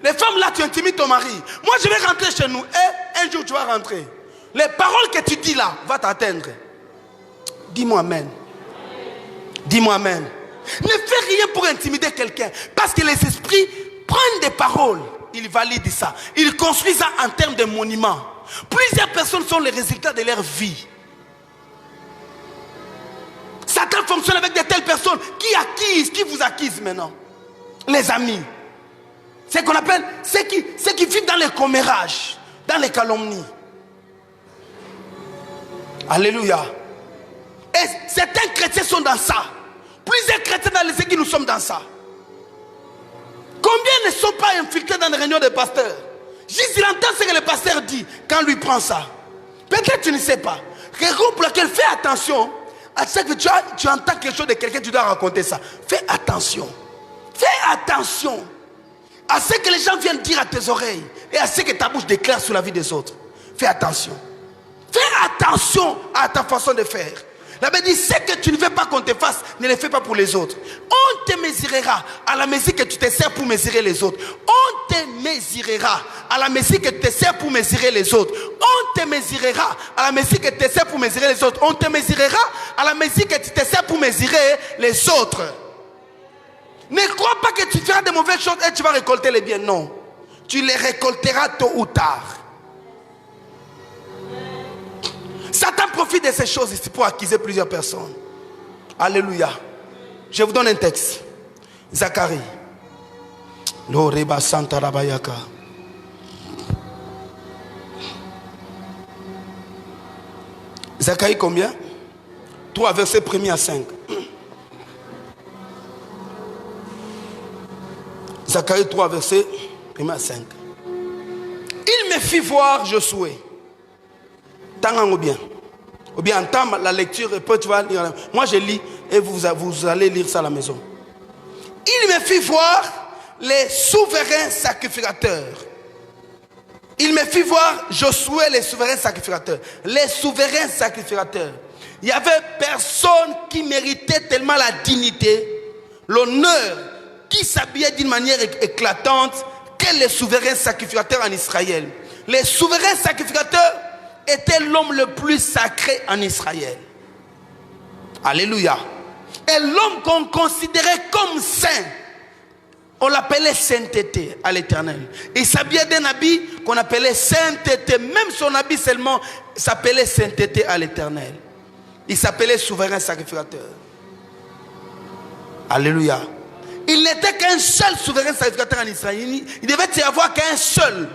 Les femmes là, tu intimides ton mari. Moi, je vais rentrer chez nous. Et un jour, tu vas rentrer. Les paroles que tu dis là vont t'atteindre. Dis-moi amen. Dis-moi amen. Ne fais rien pour intimider quelqu'un. Parce que les esprits prennent des paroles. Ils valident ça. Ils construisent ça en termes de monuments. Plusieurs personnes sont les résultats de leur vie. Satan fonctionne avec de telles personnes qui vous acquisent maintenant. Les amis. C'est ce qu'on appelle ceux qui vivent dans les commérages, dans les calomnies. Alléluia. Et certains chrétiens sont dans ça. Plusieurs chrétiens dans les églises, nous sommes dans ça. Combien ne sont pas infiltrés dans les réunions des pasteurs? Juste il entend ce que le pasteur dit quand lui prend ça. Peut-être tu ne sais pas. Raison pour laquelle fais attention. À chaque fois que tu entends quelque chose de quelqu'un, tu dois raconter ça. Fais attention. Fais attention à ce que les gens viennent dire à tes oreilles et à ce que ta bouche déclare sur la vie des autres. Fais attention. Fais attention à ta façon de faire. La Bible dit, ce que tu ne veux pas qu'on te fasse, ne le fais pas pour les autres. On te mesurera à la mesure que tu te sers pour mesurer les autres. On te mesurera à la mesure que tu te sers pour mesurer les autres. On te mesurera à la mesure que tu te sers pour mesurer les autres. On te mesurera à la mesure que tu te sers pour mesurer les autres. Ne crois pas que tu feras de mauvaises choses et tu vas récolter les biens. Non. Tu les récolteras tôt ou tard. Satan profite de ces choses ici pour accuser plusieurs personnes. Alléluia. Je vous donne un texte. Zacharie. Loreba Santa Rabayaka. Zacharie combien? 3 versets 1er à 5. Zacharie 3 versets 1er à 5. Il me fit voir Josué. Ou bien entends la lecture et puis tu vas lire. Moi je lis et vous allez lire ça à la maison. Il me fit voir les souverains sacrificateurs. Il me fit voir Josué, les souverains sacrificateurs. Les souverains sacrificateurs. Il n'y avait personne qui méritait tellement la dignité, l'honneur, qui s'habillait d'une manière éclatante que les souverains sacrificateurs en Israël. Les souverains sacrificateurs était l'homme le plus sacré en Israël. Alléluia. Et l'homme qu'on considérait comme saint, on l'appelait sainteté à l'Éternel. Il s'habillait d'un habit qu'on appelait sainteté. Même son habit seulement s'appelait sainteté à l'Éternel. Il s'appelait souverain sacrificateur. Alléluia. Il n'était qu'un seul souverain sacrificateur en Israël. Il devait y avoir qu'un seul.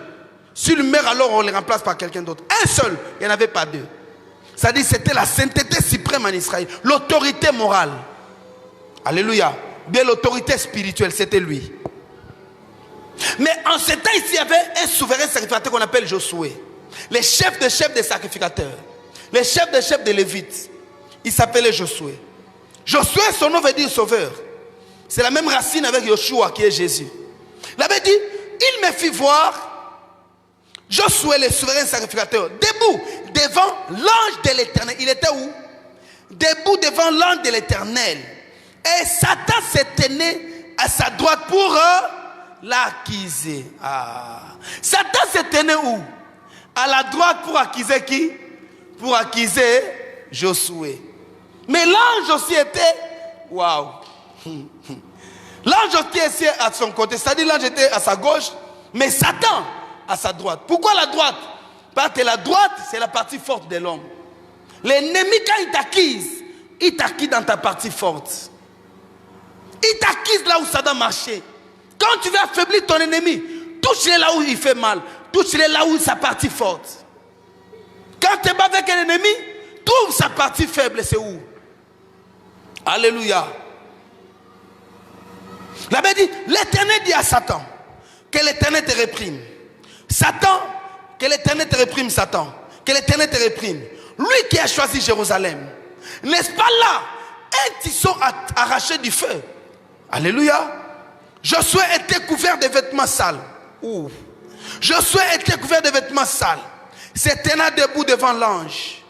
S'il meurt, alors on le remplace par quelqu'un d'autre. Un seul, il n'y en avait pas deux. C'est-à-dire que c'était la sainteté suprême en Israël. L'autorité morale. Alléluia. Bien l'autorité spirituelle, c'était lui. Mais en ce temps ici, il y avait un souverain sacrificateur qu'on appelle Josué. Les chefs des sacrificateurs. Les chefs des Lévites. Il s'appelait Josué. Josué, son nom veut dire sauveur. C'est la même racine avec Yoshua qui est Jésus. La Bible dit, il me fit voir Josué, le souverain sacrificateur, debout devant l'ange de l'Éternel. Il était où? Debout devant l'ange de l'Éternel. Et Satan se tenait à sa droite pour l'accuser. Satan se tenait où? À la droite pour accuser qui? Pour accuser Josué. Mais l'ange aussi était... Waouh! L'ange aussi était à son côté. C'est-à-dire l'ange était à sa gauche. Mais Satan à sa droite. Pourquoi la droite? Parce que la droite, c'est la partie forte de l'homme. L'ennemi, quand il t'acquise dans ta partie forte. Il t'acquise là où ça doit marcher. Quand tu veux affaiblir ton ennemi, touche-le là où il fait mal. Touche-le là où sa partie forte. Quand tu es bas avec un ennemi, trouve sa partie faible, c'est où? Alléluia. La Bible dit, l'Éternel dit à Satan, que l'Éternel te réprime. Satan, que l'Éternel te réprime, Satan. Que l'Éternel te réprime. Lui qui a choisi Jérusalem. N'est-ce pas là un tisson arraché du feu? Alléluia. Josué était couvert de vêtements sales. Ouh. Josué était couvert de vêtements sales. Se tenant debout devant l'ange.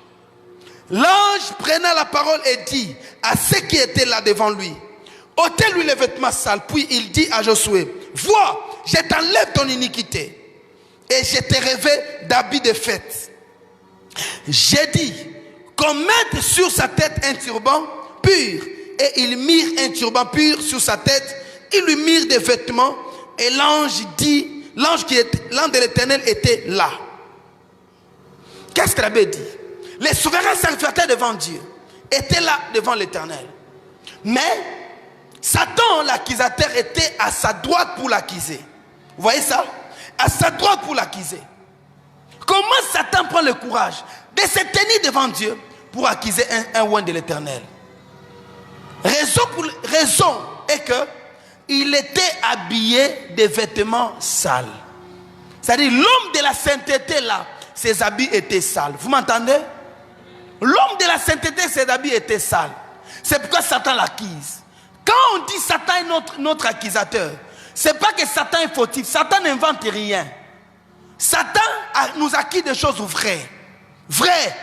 L'ange prenait la parole et dit à ceux qui étaient là devant lui, ôtez-lui les vêtements sales. Puis il dit à Josué, vois, je t'enlève ton iniquité. Et je te revêt d'habits de fête. J'ai dit qu'on mette sur sa tête un turban pur. Et ils mirent un turban pur sur sa tête. Ils lui mirent des vêtements. Et l'ange de l'Éternel était là. Qu'est-ce que la Bible dit? Les souverains sacrificateurs devant Dieu étaient là devant l'Éternel. Mais Satan, l'accusateur, était à sa droite pour l'accuser. Vous voyez ça? À sa droite pour l'accuser. Comment Satan prend le courage de se tenir devant Dieu pour accuser un oint de l'Éternel? Raison est que il était habillé de vêtements sales. C'est-à-dire l'homme de la sainteté là, ses habits étaient sales. Vous m'entendez? L'homme de la sainteté, ses habits étaient sales. C'est pourquoi Satan l'accuse. Quand on dit Satan est notre accusateur, c'est pas que Satan est fautif. Satan n'invente rien. Satan nous accuse des choses vraies. Vraies.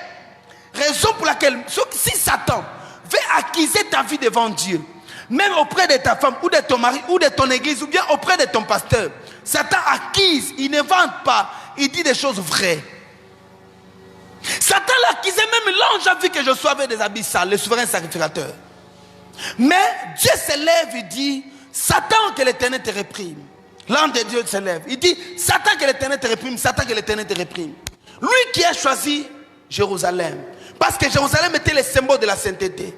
Raison pour laquelle, si Satan veut accuser ta vie devant Dieu, même auprès de ta femme, ou de ton mari, ou de ton église, ou bien auprès de ton pasteur, Satan accuse, il n'invente pas, il dit des choses vraies. Satan l'accusait, même l'ange a vu que je sois avec des habits sales, le souverain sacrificateur. Mais Dieu se lève et dit, Satan, que l'Éternel te réprime. L'ange de Dieu se lève, il dit, Satan, que l'Éternel te réprime, Satan, que l'Éternel te réprime. Lui qui a choisi Jérusalem, parce que Jérusalem était le symbole de la sainteté.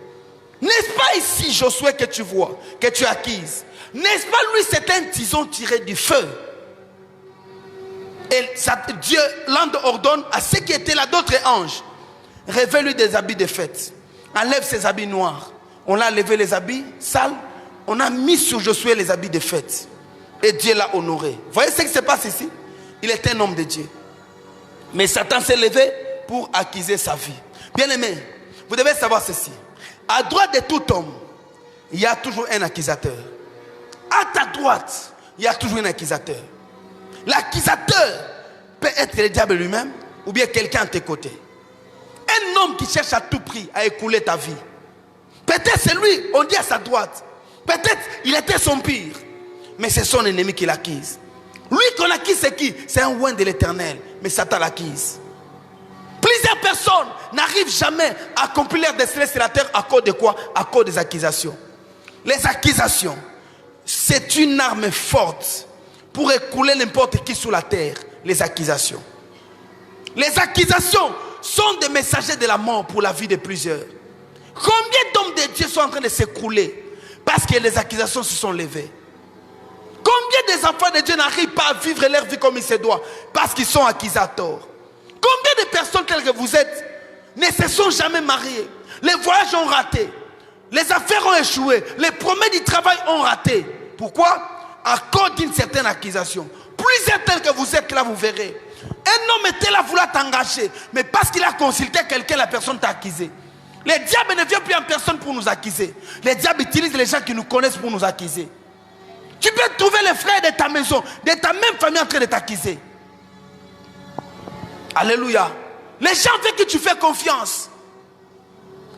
N'est-ce pas ici, Josué, que tu vois, que tu acquises? N'est-ce pas lui, c'est un tison tiré du feu? Et Dieu, l'ange ordonne à ceux qui étaient là, d'autres anges, révèle-lui des habits de fête. Enlève ses habits noirs. On a levé les habits sales. On a mis sur Josué les habits de fête. Et Dieu l'a honoré. Vous voyez ce qui se passe ici? Il est un homme de Dieu. Mais Satan s'est levé pour accuser sa vie. Bien-aimé, vous devez savoir ceci. À droite de tout homme, il y a toujours un accusateur. À ta droite, il y a toujours un accusateur. L'accusateur peut être le diable lui-même ou bien quelqu'un à tes côtés. Un homme qui cherche à tout prix à écouler ta vie. Peut-être c'est lui, on dit à sa droite. Peut-être il était son pire. Mais c'est son ennemi qui l'accuse. Lui qu'on accuse, c'est qui? C'est un oint de l'Éternel. Mais Satan l'accuse. Plusieurs personnes n'arrivent jamais à accomplir leur destinée sur la terre à cause de quoi? À cause des accusations. Les accusations, c'est une arme forte pour écouler n'importe qui sur la terre. Les accusations. Les accusations sont des messagers de la mort pour la vie de plusieurs. Combien d'hommes de Dieu sont en train de s'écrouler parce que les accusations se sont levées? Combien des enfants de Dieu n'arrivent pas à vivre leur vie comme il se doit parce qu'ils sont accusateurs? Combien de personnes telles que vous êtes ne se sont jamais mariées? Les voyages ont raté. Les affaires ont échoué. Les promesses du travail ont raté. Pourquoi? À cause d'une certaine accusation. Plusieurs tels que vous êtes là, vous verrez. Un homme était là, vouloir t'engager. Mais parce qu'il a consulté quelqu'un, la personne t'a accusé. Les diables ne viennent plus en personne pour nous accuser. Les diables utilisent les gens qui nous connaissent pour nous accuser. Tu peux trouver les frères de ta maison, de ta même famille en train de t'accuser. Alléluia. Les gens avec qui tu fais confiance.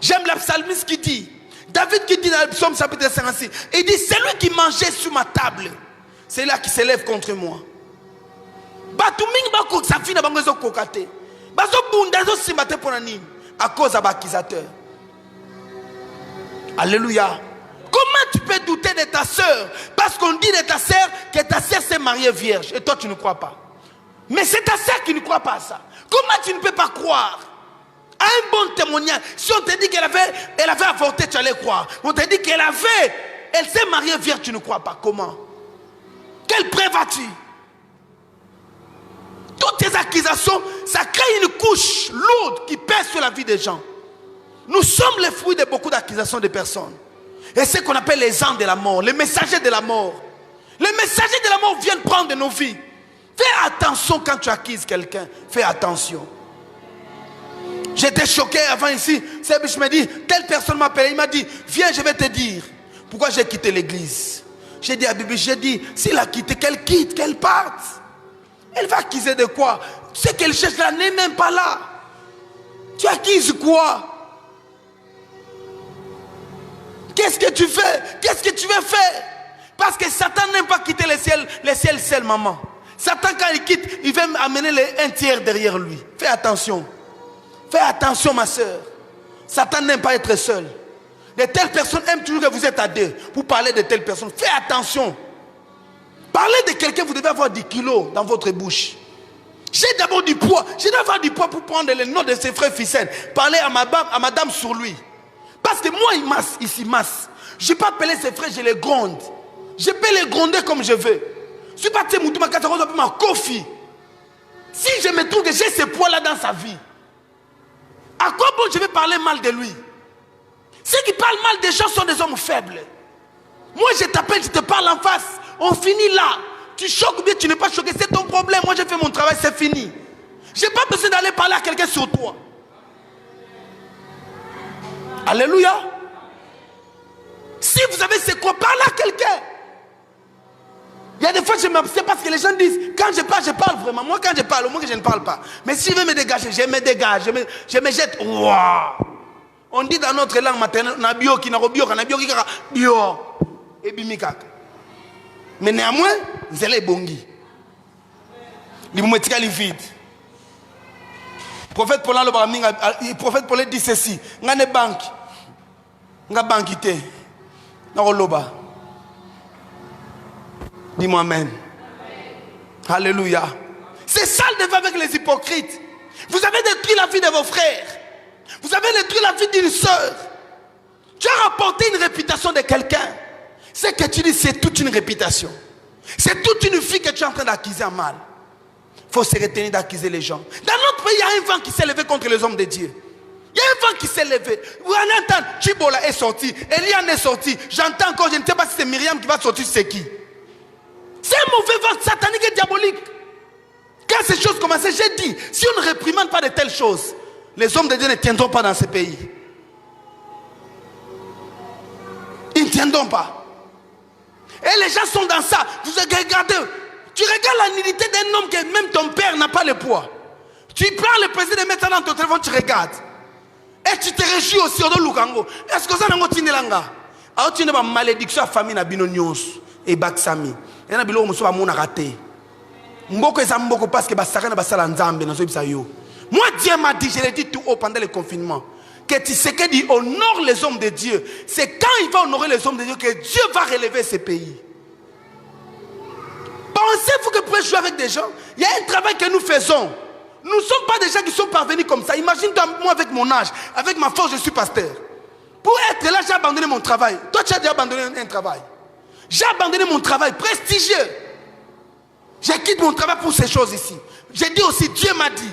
J'aime la psalmiste qui dit, David qui dit dans le psaume chapitre 56, il dit, c'est lui qui mangeait sur ma table. C'est là qui s'élève contre moi. À cause de l'accusateur. Alléluia. Comment tu peux douter de ta soeur? Parce qu'on dit de ta soeur que ta soeur s'est mariée vierge et toi tu ne crois pas. Mais c'est ta soeur qui ne croit pas à ça. Comment tu ne peux pas croire à un bon témoignage? Si on te dit qu'elle avait avorté, tu allais croire. On te dit elle s'est mariée vierge, tu ne crois pas. Comment? Quelle preuve as-tu? Toutes tes accusations, ça crée une couche lourde qui pèse sur la vie des gens. Nous sommes les fruits de beaucoup d'accusations de personnes. Et c'est ce qu'on appelle les anges de la mort, les messagers de la mort. Les messagers de la mort viennent prendre nos vies. Fais attention quand tu accuses quelqu'un. Fais attention. J'étais choqué avant ici. Je me dis, telle personne m'a appelé. Il m'a dit, viens, je vais te dire pourquoi j'ai quitté l'église. J'ai dit à Bibi, s'il a quitté, qu'elle quitte, qu'elle parte. Elle va accuser de quoi? Ce qu'elle cherche là n'est même pas là. Tu accuses quoi? Qu'est-ce que tu fais? Qu'est-ce que tu veux faire? Parce que Satan n'aime pas quitter le ciel seul, maman. Satan, quand il quitte, il veut amener un tiers derrière lui. Fais attention. Fais attention, ma soeur. Satan n'aime pas être seul. De telles personnes aiment toujours que vous êtes à deux pour parler de telles personnes. Fais attention. Parlez de quelqu'un, vous devez avoir 10 kilos dans votre bouche. J'ai d'abord du poids. Je dois avoir du poids pour prendre le nom de ses frères ficelles. Parler à madame sur lui. Parce que moi, il s'y masse. Je ne peux pas appeler ses frères, je les gronde. Je peux les gronder comme je veux. Je ne suis pas ma coffee. Si je me trouve que j'ai ce poids-là dans sa vie, à quoi bon je vais parler mal de lui? Ceux qui parlent mal des gens sont des hommes faibles. Moi, je t'appelle, je te parle en face. On finit là. Tu choques ou bien tu n'es pas choqué, c'est ton problème. Moi, j'ai fait mon travail, c'est fini. Je n'ai pas besoin d'aller parler à quelqu'un sur toi. Alléluia. Si vous avez ce quoi, parlez à quelqu'un. Il y y a des fois, je m'abstiens parce que les gens disent, quand je parle vraiment. Moi, quand je parle, au moins que je ne parle pas. Mais si je veux me dégager, je me dégage, je me jette. Wow. On dit dans notre langue maternelle, nabio qui n'a bio, nabio qui bio. Et bimikak. Mais néanmoins, zélé bongi. L'imométika li vide. Prophète Paul le prophète Paul dit ceci. Ngane banque. Nga bankité. Naroloba. Dis-moi amen. Alléluia. C'est ça le débat avec les hypocrites. Vous avez détruit la vie de vos frères. Vous avez détruit la vie d'une soeur. Tu as rapporté une réputation de quelqu'un. Ce que tu dis, c'est toute une réputation. C'est toute une fille que tu es en train d'accuser en mal. Il faut se retenir d'accuser les gens. Dans notre pays, il y a un vent qui s'est levé contre les hommes de Dieu. Il y a un vent qui s'est levé. Vous allez entendre, Chibola est sorti, Elian est sorti. J'entends encore, je ne sais pas si c'est Myriam qui va sortir, c'est qui. C'est un mauvais vent satanique et diabolique. Quand ces choses commencent, j'ai dit, si on ne réprimande pas de telles choses, les hommes de Dieu ne tiendront pas dans ce pays. Ils ne tiendront pas. Et les gens sont dans ça. Vous regardez, tu regardes la nudité d'un homme que même ton père n'a pas le poids. Tu prends le plaisir de mettre ça dans ton téléphone, tu regardes. Et tu te réjouis aussi au Lukango. Est-ce que ça n'a pas été là? Alors tu n'as pas malédiction à la famille, Binonios et Baksami. Et na bilo muso ba mona raté. Mboko eza mboko parce que basaka na basala nzambe na zo bisa yo. Moi Dieu m'a dit, je l'ai dit tout haut pendant le confinement, que Tshisekedi honore les hommes de Dieu. C'est quand il va honorer les hommes de Dieu que Dieu va relever ces pays. Pensez-vous que vous pouvez jouer avec des gens? Il y a un travail que nous faisons. Nous ne sommes pas des gens qui sont parvenus comme ça. Imagine-toi, moi avec mon âge, avec ma force, je suis pasteur. Pour être là, j'ai abandonné mon travail. Toi, tu as déjà abandonné un travail. J'ai abandonné mon travail prestigieux. Je quitte mon travail pour ces choses ici. J'ai dit aussi, Dieu m'a dit,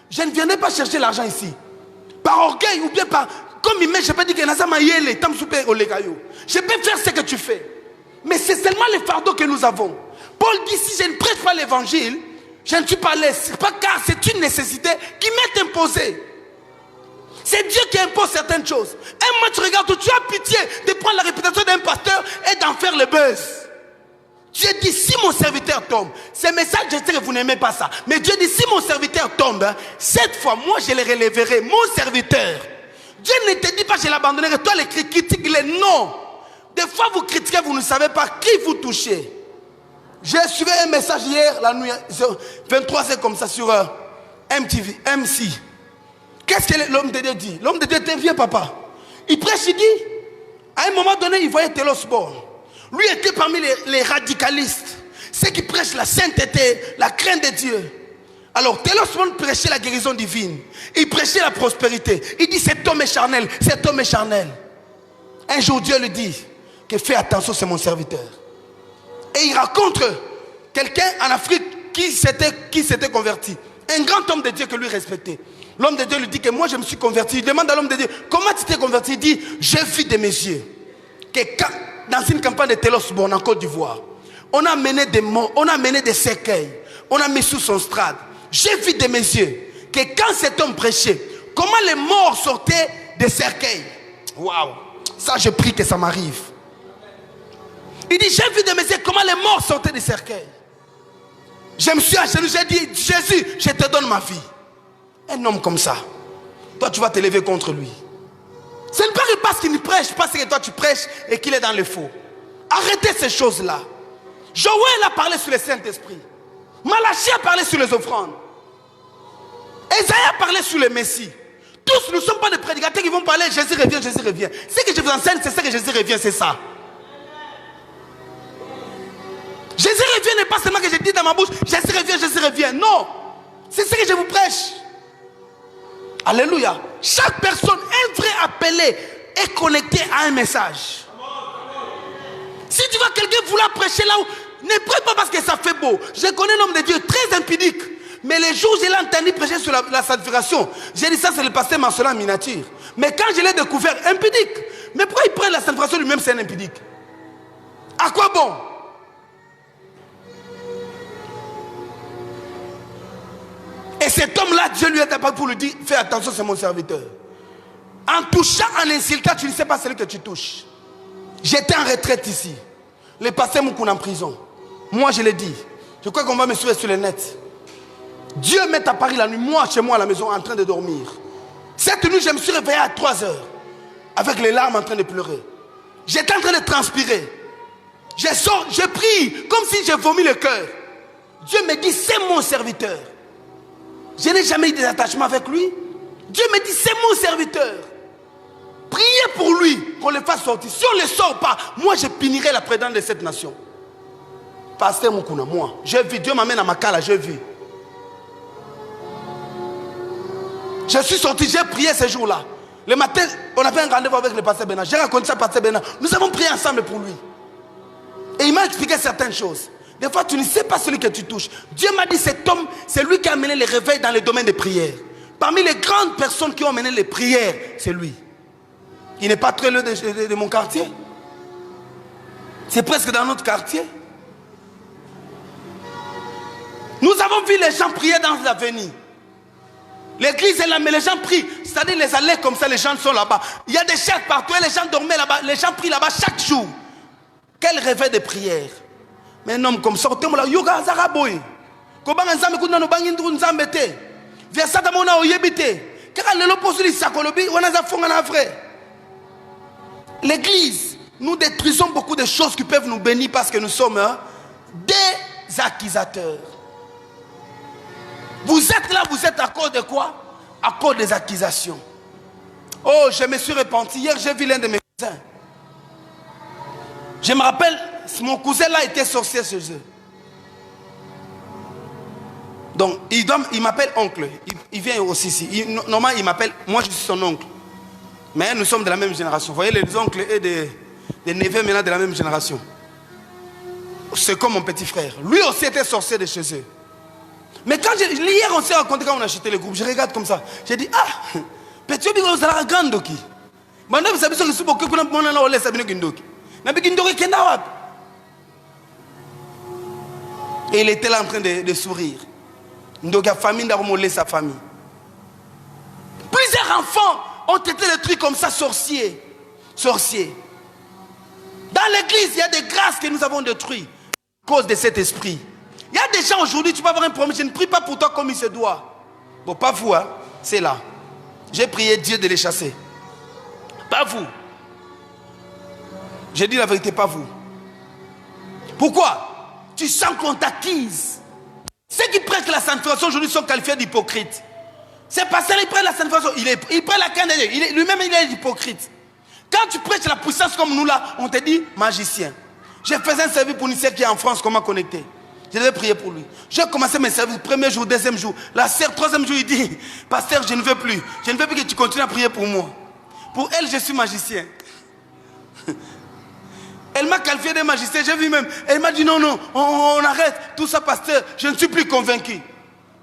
je ne viendrai pas chercher l'argent ici. Par orgueil ou bien par... Comme il met, je peux dire que je peux faire ce que tu fais. Mais c'est seulement les fardeaux que nous avons. Paul dit, si je ne prêche pas l'évangile, je ne suis pas laissé. Pas car c'est une nécessité qui m'est imposée. C'est Dieu qui impose certaines choses. Et moi, tu regardes, tu as pitié de prendre la réputation d'un pasteur et d'en faire le buzz. Dieu dit, si mon serviteur tombe, ce message, je sais que vous n'aimez pas ça. Mais Dieu dit, si mon serviteur tombe, cette fois, moi, je le relèverai, mon serviteur. Dieu ne te dit pas, je l'abandonnerai. Toi, les critiques, non. Des fois, vous critiquez, vous ne savez pas qui vous touchez. J'ai suivi un message hier, la nuit, 23 c'est comme ça, sur MTV, MC. Qu'est-ce que l'homme de Dieu dit? L'homme de Dieu était vieux papa. Il prêche, il dit, à un moment donné, il voyait Telos Bon. Lui était parmi les radicalistes. Ceux qui prêchent la sainteté, la crainte de Dieu. Alors, Telos Bon prêchait la guérison divine. Il prêchait la prospérité. Il dit, cet homme est charnel, cet homme est charnel. Un jour, Dieu lui dit, que fais attention, c'est mon serviteur. Et il raconte quelqu'un en Afrique qui s'était converti. Un grand homme de Dieu que lui respectait. L'homme de Dieu lui dit que moi je me suis converti. Il demande à l'homme de Dieu, comment tu t'es converti? Il dit, j'ai vu de mes yeux que dans une campagne de Telos Bon en Côte d'Ivoire, on a mené des morts, on a mené des cercueils, on a mis sous son strade. J'ai vu de mes yeux que quand cet homme prêchait, comment les morts sortaient des cercueils. Waouh! Ça, je prie que ça m'arrive. Il dit, j'ai vu de mes yeux comment les morts sortaient des cercueils. Je me suis à genoux, j'ai dit, Jésus, je te donne ma vie. Un homme comme ça, toi tu vas te lever contre lui. Ce n'est pas parce qu'il prêche, parce que toi tu prêches et qu'il est dans le faux. Arrêtez ces choses-là. Joël a parlé sur le Saint-Esprit. Malachie a parlé sur les offrandes. Esaïe a parlé sur le Messie. Tous, nous ne sommes pas des prédicateurs qui vont parler, Jésus revient, Jésus revient. Ce que je vous enseigne, c'est ce que Jésus revient, c'est ça. Jésus revient n'est pas seulement que je dis dans ma bouche, Jésus revient. Non, c'est ce que je vous prêche. Alléluia. Chaque personne, un vrai appelé, est connecté à un message. Si tu vois quelqu'un vouloir prêcher là où, ne prêche pas parce que ça fait beau. Je connais un homme de Dieu très impudique. Mais les jours où je l'ai entendu prêcher sur la sanctification, j'ai dit ça c'est le pasteur Marcelin en miniature. Mais quand je l'ai découvert, impudique. Mais pourquoi il prend la sanctification lui-même, c'est un impudique? À quoi bon? Et cet homme-là, Dieu lui est apparu pour lui dire, fais attention, c'est mon serviteur. En touchant, en insultant, tu ne sais pas celui que tu touches. J'étais en retraite ici. Le pasteur Moukoun en prison. Moi, je l'ai dit. Je crois qu'on va me suivre sur le net. Dieu m'est apparu la nuit, moi, chez moi à la maison, en train de dormir. Cette nuit, je me suis réveillé à 3 heures, avec les larmes en train de pleurer. J'étais en train de transpirer. Je prie, comme si j'ai vomi le cœur. Dieu me dit, c'est mon serviteur. Je n'ai jamais eu des attachements avec lui. Dieu me dit, c'est mon serviteur. Priez pour lui, qu'on le fasse sortir. Si on ne le sort pas, moi je punirai la présidente de cette nation. Pasteur Moukouna, moi, j'ai vu, Dieu m'amène à Makala, j'ai vu. Je suis sorti, j'ai prié ce jour-là. Le matin, on avait un rendez-vous avec le pasteur Bernard. J'ai raconté ça à pasteur Bernard. Nous avons prié ensemble pour lui. Et il m'a expliqué certaines choses. Des fois, tu ne sais pas celui que tu touches. Dieu m'a dit, cet homme, c'est lui qui a amené les réveils dans le domaine des prières. Parmi les grandes personnes qui ont mené les prières, c'est lui. Il n'est pas très loin de mon quartier. C'est presque dans notre quartier. Nous avons vu les gens prier dans l'avenir. L'église est là, mais les gens prient. C'est-à-dire les allées comme ça, les gens sont là-bas. Il y a des chaises partout et les gens dormaient là-bas. Les gens prient là-bas chaque jour. Quel réveil de prière. Mais un homme comme ça, yoga zaraboy. Kobanga nzambe kuna no bangi ndu nzambe te. Via sata mona oyebite. Kaka lelo posuli sakolobi, wana za fonga na vrai. L'église, nous détruisons beaucoup de choses qui peuvent nous bénir parce que nous sommes des accusateurs. Vous êtes là, vous êtes à cause de quoi? À cause des accusations. Oh, je me suis repenti. Hier, j'ai vu l'un de mes cousins. Je me rappelle, mon cousin là était sorcier chez eux. Donc, il m'appelle oncle. Il vient aussi ici. Normalement, il m'appelle, moi je suis son oncle. Mais nous sommes de la même génération. Vous voyez, les oncles et des neveux maintenant de la même génération. C'est comme mon petit frère. Lui aussi était sorcier de chez eux. Mais quand hier on s'est rencontré quand on a acheté le groupe, je regarde comme ça. J'ai dit, ah, petit obi vous allez grande doki. Maintenant vous savez ce que c'est beaucoup qu'on a mon là on laisse abino kindoki. Na bi kindoki kenda wap. Et il était là en train de sourire. Ndoki a famille d'avoir sa famille. Plusieurs enfants ont été des trucs comme ça, sorciers. Sorciers. Dans l'église, il y a des grâces que nous avons détruites à cause de cet esprit. Il y a des gens aujourd'hui, tu peux avoir un problème, je ne prie pas pour toi comme il se doit. Bon, pas vous, hein, c'est là. J'ai prié Dieu de les chasser. Pas vous. J'ai dit la vérité, pas vous. Pourquoi? Tu sens qu'on t'acquise. Ceux qui prêchent la sanctification aujourd'hui sont qualifiés d'hypocrites. C'est parce qu'ils prennent la sanctification, il prend la canne de Dieu. Lui-même, il est hypocrite. Quand tu prêches la puissance comme nous là, on te dit magicien. J'ai fait un service pour une sœur qui est en France, comment connecter. Je devais prier pour lui. J'ai commencé mes services, premier jour, deuxième jour. La sœur, troisième jour, il dit, pasteur, je ne veux plus. Je ne veux plus que tu continues à prier pour moi. Pour elle, je suis magicien. Elle m'a qualifié de magicien, j'ai vu même. Elle m'a dit, non, non, on arrête. Tout ça, pasteur, je ne suis plus convaincu.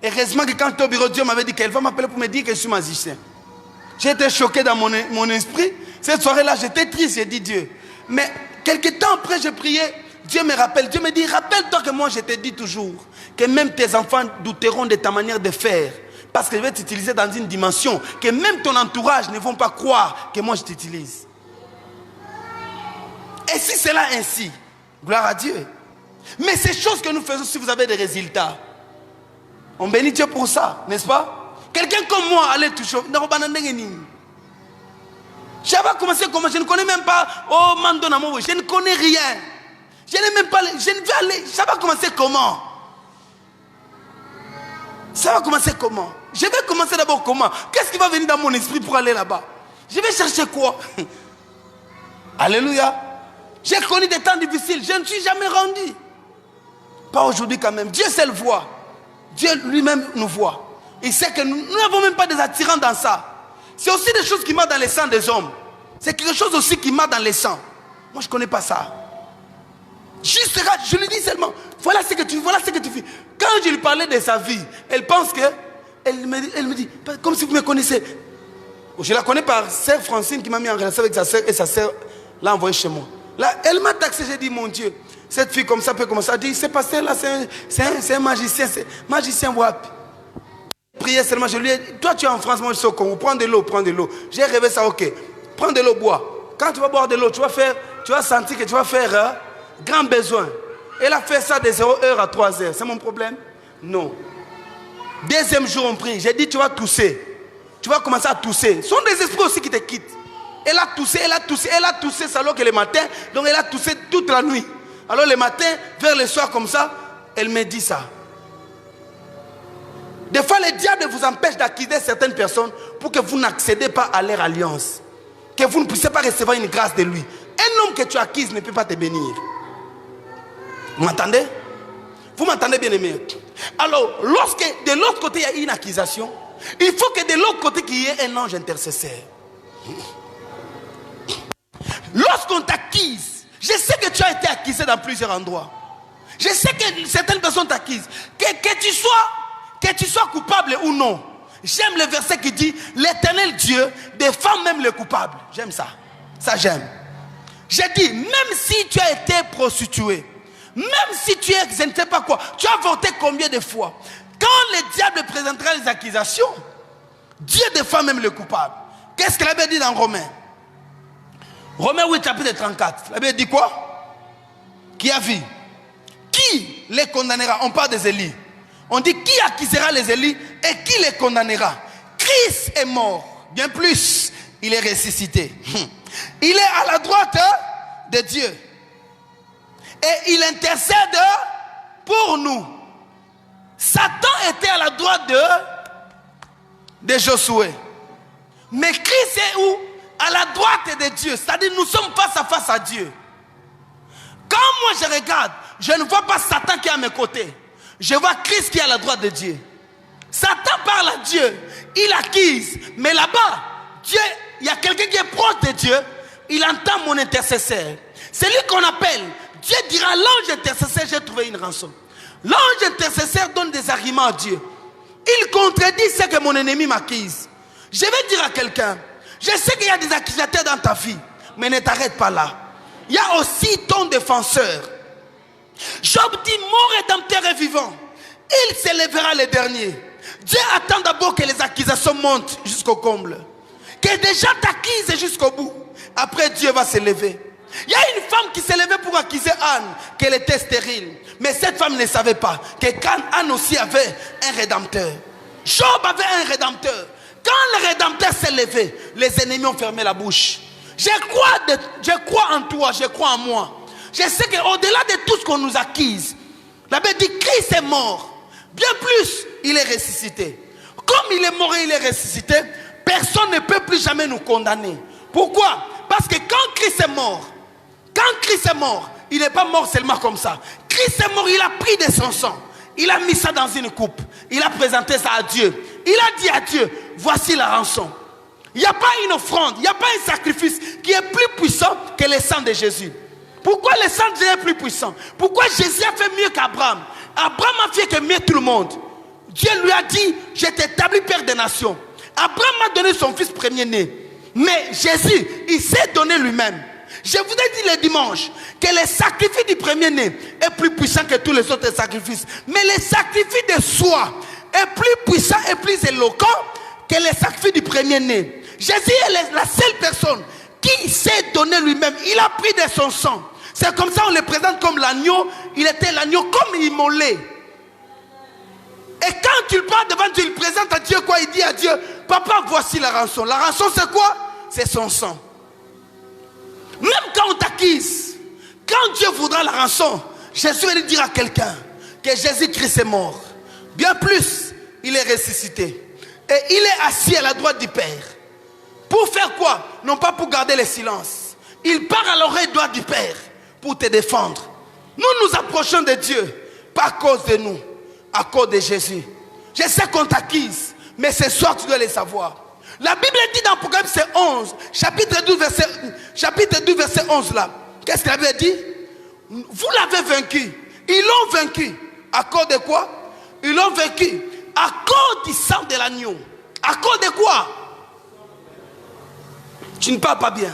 Heureusement que quand j'étais au bureau, Dieu m'avait dit qu'elle va m'appeler pour me dire que je suis magicien. J'ai été choqué dans mon esprit. Cette soirée-là, j'étais triste, j'ai dit Dieu. Mais quelques temps après, j'ai prié. Dieu me rappelle, Dieu me dit, rappelle-toi que moi je t'ai dit toujours que même tes enfants douteront de ta manière de faire. Parce que je vais t'utiliser dans une dimension que même ton entourage ne vont pas croire que moi je t'utilise. Et si c'est là ainsi, gloire à Dieu. Mais ces choses que nous faisons, si vous avez des résultats, on bénit Dieu pour ça, n'est-ce pas? Quelqu'un comme moi allait toucher. J'avais commencé comment? Je ne connais même pas. Oh, Mandonamo, je ne connais rien. Je n'ai même pas. Je ne vais aller. Ça va commencer comment? Ça va commencer comment? Je vais commencer d'abord comment? Qu'est-ce qui va venir dans mon esprit pour aller là-bas? Je vais chercher quoi? Alléluia. J'ai connu des temps difficiles. Je ne suis jamais rendu. Pas aujourd'hui quand même. Dieu seul voit. Dieu lui-même nous voit. Il sait que nous n'avons même pas des attirants dans ça. C'est aussi des choses qui marchent dans les sangs des hommes. C'est quelque chose aussi qui marche dans les sangs. Moi, je ne connais pas ça. Juste, je lui dis seulement, voilà ce que tu fais. Quand je lui parlais de sa vie, elle pense que, elle me dit, comme si vous me connaissez. Je la connais par sœur Francine qui m'a mis en relation avec sa sœur et sa sœur l'a envoyée chez moi. Là, elle m'a taxé, j'ai dit, mon Dieu, cette fille comme ça peut commencer à dire, c'est passé là, c'est un magicien, magicien wap. Prier seulement, je lui ai dit, toi tu es en France, moi je suis au Congo, prends de l'eau, prends de l'eau. J'ai rêvé ça, ok, prends de l'eau, bois. Quand tu vas boire de l'eau, tu vas sentir que tu vas faire grand besoin. Elle a fait ça de 0h à 3h. C'est mon problème? Non. Deuxième jour, on prie. J'ai dit, tu vas tousser. Tu vas commencer à tousser. Ce sont des esprits aussi qui te quittent. Elle a toussé, elle a toussé, elle a toussé, alors que le matin, donc elle a toussé toute la nuit. Alors le matin, vers le soir comme ça, elle me dit ça. Des fois, le diable vous empêche d'acquitter certaines personnes pour que vous n'accédez pas à leur alliance. Que vous ne puissiez pas recevoir une grâce de lui. Un homme que tu acquises ne peut pas te bénir. Vous m'entendez? Vous m'entendez, bien aimé? Alors, lorsque de l'autre côté il y a une accusation, il faut que de l'autre côté qu'il y ait un ange intercesseur. Lorsqu'on t'acquise, je sais que tu as été accusé dans plusieurs endroits. Je sais que certaines personnes t'accusent. Que tu sois coupable ou non. J'aime le verset qui dit, l'Éternel Dieu défend même les coupables. J'aime ça. Ça j'aime. J'ai dit, même si tu as été prostitué, même si tu es, je ne sais pas quoi, tu as voté combien de fois, quand le diable présentera les accusations, Dieu défend même le coupable. Qu'est-ce que la Bible dit dans Romains? Romains 8, chapitre 34. La Bible dit quoi? Qui a vu? Qui les condamnera? On parle des Élis. On dit qui accusera les Élis et qui les condamnera? Christ est mort. Bien plus, il est ressuscité. Il est à la droite de Dieu. Et il intercède pour nous. Satan était à la droite de Josué. Mais Christ est où? À la droite de Dieu. C'est-à-dire nous sommes face à face à Dieu. Quand moi je regarde, je ne vois pas Satan qui est à mes côtés. Je vois Christ qui est à la droite de Dieu. Satan parle à Dieu. Il accuse. Mais là-bas, Dieu, il y a quelqu'un qui est proche de Dieu. Il entend mon intercesseur. C'est lui qu'on appelle. Dieu dira à l'ange intercesseur, j'ai trouvé une rançon. L'ange intercesseur donne des arguments à Dieu. Il contredit ce que mon ennemi m'accuse. Je vais dire à quelqu'un, je sais qu'il y a des accusateurs dans ta vie, mais ne t'arrête pas là. Il y a aussi ton défenseur. Job dit, mon rédempteur est vivant. Il s'élèvera le dernier. Dieu attend d'abord que les accusations montent jusqu'au comble. Que des gens t'accusent jusqu'au bout. Après, Dieu va s'élever. Il y a une femme qui s'est levée pour accuser Anne qu'elle était stérile. Mais cette femme ne savait pas que Anne aussi avait un rédempteur. Job avait un rédempteur. Quand le rédempteur s'est levé, les ennemis ont fermé la bouche. Je crois en toi, je crois en moi. Je sais qu'au-delà de tout ce qu'on nous accuse, la Bible dit Christ est mort. Bien plus, il est ressuscité. Comme il est mort et il est ressuscité, personne ne peut plus jamais nous condamner. Pourquoi? Parce que quand Christ est mort, il n'est pas mort seulement comme ça. Christ est mort, il a pris de son sang. Il a mis ça dans une coupe. Il a présenté ça à Dieu. Il a dit à Dieu, voici la rançon. Il n'y a pas une offrande, il n'y a pas un sacrifice qui est plus puissant que le sang de Jésus. Pourquoi le sang de Jésus est plus puissant? Pourquoi Jésus a fait mieux qu'Abraham? Abraham a fait que mieux tout le monde. Dieu lui a dit, je t'établis père des nations. Abraham a donné son fils premier-né. Mais Jésus, il s'est donné lui-même. Je vous ai dit le dimanche que le sacrifice du premier-né est plus puissant que tous les autres sacrifices. Mais le sacrifice de soi est plus puissant et plus éloquent que le sacrifice du premier-né. Jésus est la seule personne qui s'est donné lui-même. Il a pris de son sang. C'est comme ça on le présente comme l'agneau. Il était l'agneau comme immolé. Et quand tu parles devant Dieu, il présente à Dieu quoi? Il dit à Dieu, papa, voici la rançon. La rançon c'est quoi? C'est son sang. Même quand on t'accuse, quand Dieu voudra la rançon, Jésus va dire à quelqu'un que Jésus-Christ est mort. Bien plus, il est ressuscité. Et il est assis à la droite du Père. Pour faire quoi? Non pas pour garder le silence. Il part à l'oreille droite du Père pour te défendre. Nous nous approchons de Dieu, pas à cause de nous, à cause de Jésus. Je sais qu'on t'accuse, mais ce soir tu dois le savoir. La Bible dit dans Apocalypse 11, chapitre 12, verset 11 là. Qu'est-ce que la Bible dit? Vous l'avez vaincu. Ils l'ont vaincu. À cause de quoi? Ils l'ont vaincu. À cause du sang de l'agneau. À cause de quoi? Tu ne parles pas bien.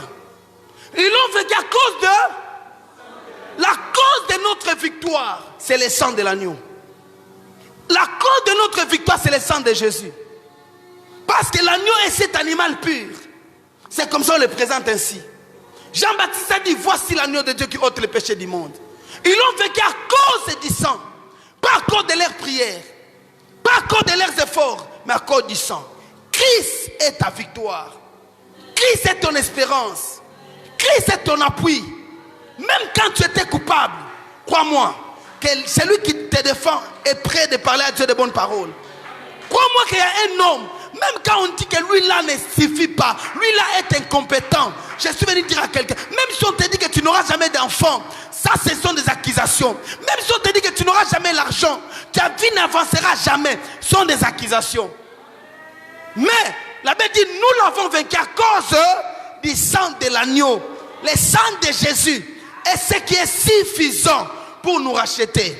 Ils l'ont vaincu à cause de... La cause de notre victoire, c'est le sang de l'agneau. La cause de notre victoire, c'est le sang de Jésus. Parce que l'agneau est cet animal pur. C'est comme ça on le présente ainsi. Jean-Baptiste a dit, voici l'agneau de Dieu qui ôte le péché du monde. Ils l'ont vaincu à cause du sang. Pas à cause de leurs prières. Pas à cause de leurs efforts. Mais à cause du sang. Christ est ta victoire. Christ est ton espérance. Christ est ton appui. Même quand tu étais coupable, crois-moi, que celui qui te défend est prêt de parler à Dieu de bonnes paroles. Crois-moi qu'il y a un homme, même quand on dit que lui là ne suffit pas, lui là est incompétent. Je suis venu dire à quelqu'un, même si on te dit que tu n'auras jamais d'enfant, ça ce sont des accusations. Même si on te dit que tu n'auras jamais l'argent, ta vie n'avancera jamais, ce sont des accusations. Mais la Bible dit, nous l'avons vaincu à cause du sang de l'agneau, le sang de Jésus, et ce qui est suffisant pour nous racheter.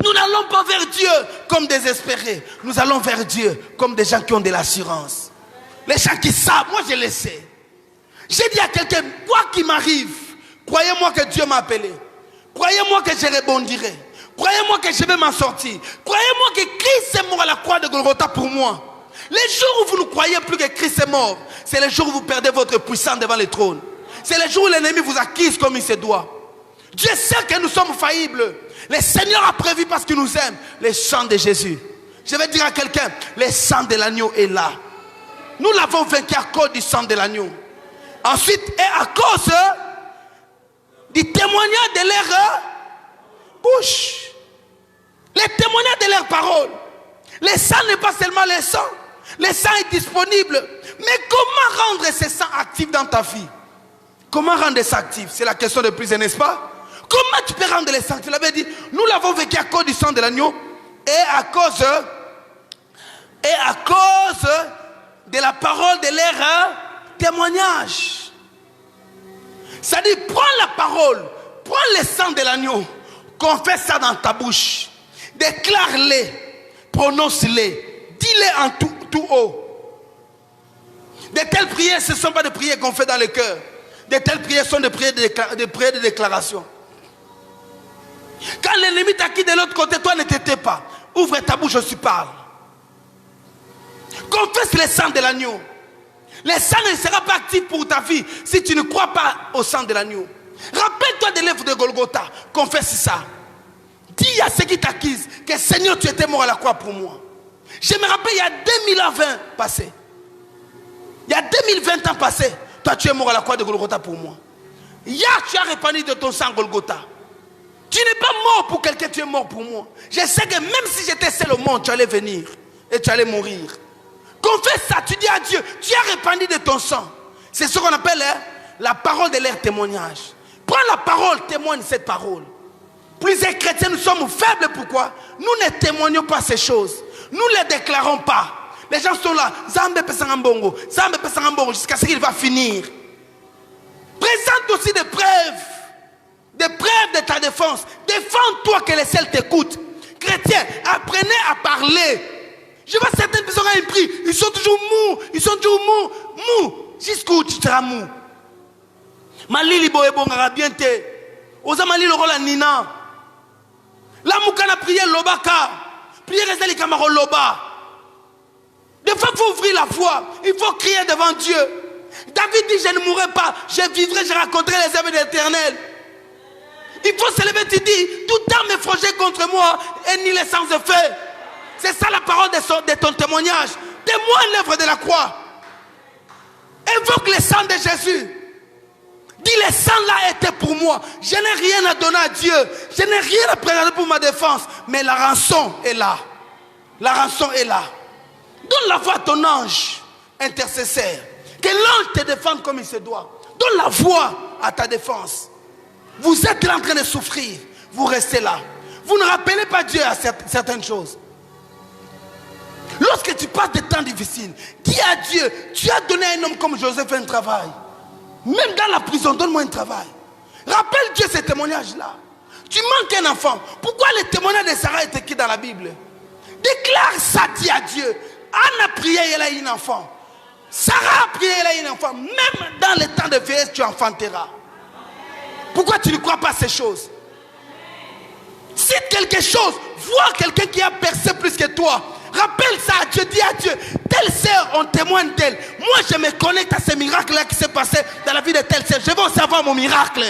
Nous n'allons pas vers Dieu comme des désespérés. Nous allons vers Dieu comme des gens qui ont de l'assurance. Les gens qui savent, moi je le sais. J'ai dit à quelqu'un, quoi qu'il m'arrive, croyez-moi que Dieu m'a appelé. Croyez-moi que je rebondirai. Croyez-moi que je vais m'en sortir. Croyez-moi que Christ est mort à la croix de Golgotha pour moi. Les jours où vous ne croyez plus que Christ est mort, c'est les jours où vous perdez votre puissance devant le trône. C'est les jours où l'ennemi vous accuse comme il se doit. Dieu sait que nous sommes faillibles. Le Seigneur a prévu parce qu'il nous aime le sang de Jésus. Je vais dire à quelqu'un, le sang de l'agneau est là. Nous l'avons vaincu à cause du sang de l'agneau. Ensuite, et à cause du témoignage de leur bouche. Les témoignages de leurs paroles. Le sang n'est pas seulement le sang. Le sang est disponible. Mais comment rendre ce sang actif dans ta vie? Comment rendre ça actif? C'est la question de plus, n'est-ce pas? Comment tu peux rendre le sang? Tu l'avais dit, nous l'avons vécu à cause du sang de l'agneau et à cause de la parole de leur témoignage. C'est-à-dire, prends la parole, prends le sang de l'agneau, confesse ça dans ta bouche, déclare-les, prononce-les, dis-les en tout haut. De telles prières, ce ne sont pas des prières qu'on fait dans le cœur. De telles prières sont des prières de déclaration. Quand l'ennemi t'a quitté de l'autre côté, toi ne t'étais pas. Ouvre ta bouche, je parle. Confesse le sang de l'agneau. Le sang ne sera pas actif pour ta vie si tu ne crois pas au sang de l'agneau. Rappelle-toi des lèvres de Golgotha. Confesse ça. Dis à ceux qui t'accusent que Seigneur, tu étais mort à la croix pour moi. Je me rappelle, il y a 2020 passés. Il y a 2020 ans passés. Toi, tu es mort à la croix de Golgotha pour moi. Hier, tu as répandu de ton sang Golgotha. Tu n'es pas mort pour quelqu'un, tu es mort pour moi. Je sais que même si j'étais seul au monde, tu allais venir et tu allais mourir. Confesse ça, tu dis à Dieu, tu as répandu de ton sang. C'est ce qu'on appelle la parole de leur témoignage. Prends la parole, témoigne cette parole. Plusieurs chrétiens, nous sommes faibles, pourquoi? Nous ne témoignons pas ces choses. Nous ne les déclarons pas. Les gens sont là, Zambe Pesangambongo, jusqu'à ce qu'il va finir. Présente aussi des preuves de ta défense. Défends-toi que les ciels t'écoutent. Chrétiens, apprenez à parler. Je vois certaines personnes qui prient, ils sont toujours mous, jusqu'où tu seras mou. Malili boebongara bien te. Oza malili rola nina. La moukana prière lobaka. Prière restez kamaro loba. Des fois, il faut ouvrir la foi. Il faut crier devant Dieu. David dit, je ne mourrai pas. Je vivrai, je raconterai les œuvres de l'Éternel. Il faut se lever, tu dis, tout arme est forgé contre moi et ni les sans effet. C'est ça la parole de ton témoignage. Témoigne l'œuvre de la croix. Évoque le sang de Jésus. Dis, le sang là était pour moi. Je n'ai rien à donner à Dieu. Je n'ai rien à présenter pour ma défense. Mais la rançon est là. La rançon est là. Donne la voix à ton ange intercesseur. Que l'ange te défende comme il se doit. Donne la voix à ta défense. Vous êtes là en train de souffrir. Vous restez là. Vous ne rappelez pas Dieu à certaines choses. Lorsque tu passes des temps difficiles, dis à Dieu, tu as donné à un homme comme Joseph un travail. Même dans la prison, donne-moi un travail. Rappelle Dieu ces témoignages-là. Tu manques un enfant. Pourquoi le témoignage de Sarah est écrit dans la Bible? Déclare ça, dis à Dieu. Anne a prié, elle a eu un enfant. Sarah a prié, elle a eu un enfant. Même dans les temps de vieillesse, tu enfanteras. Pourquoi tu ne crois pas à ces choses? Cite quelque chose. Vois quelqu'un qui a percé plus que toi. Rappelle ça à Dieu. Dis à Dieu, telle sœur, on témoigne d'elle. Moi, je me connecte à ce miracle-là qui s'est passé dans la vie de telle sœur. Je veux savoir mon miracle.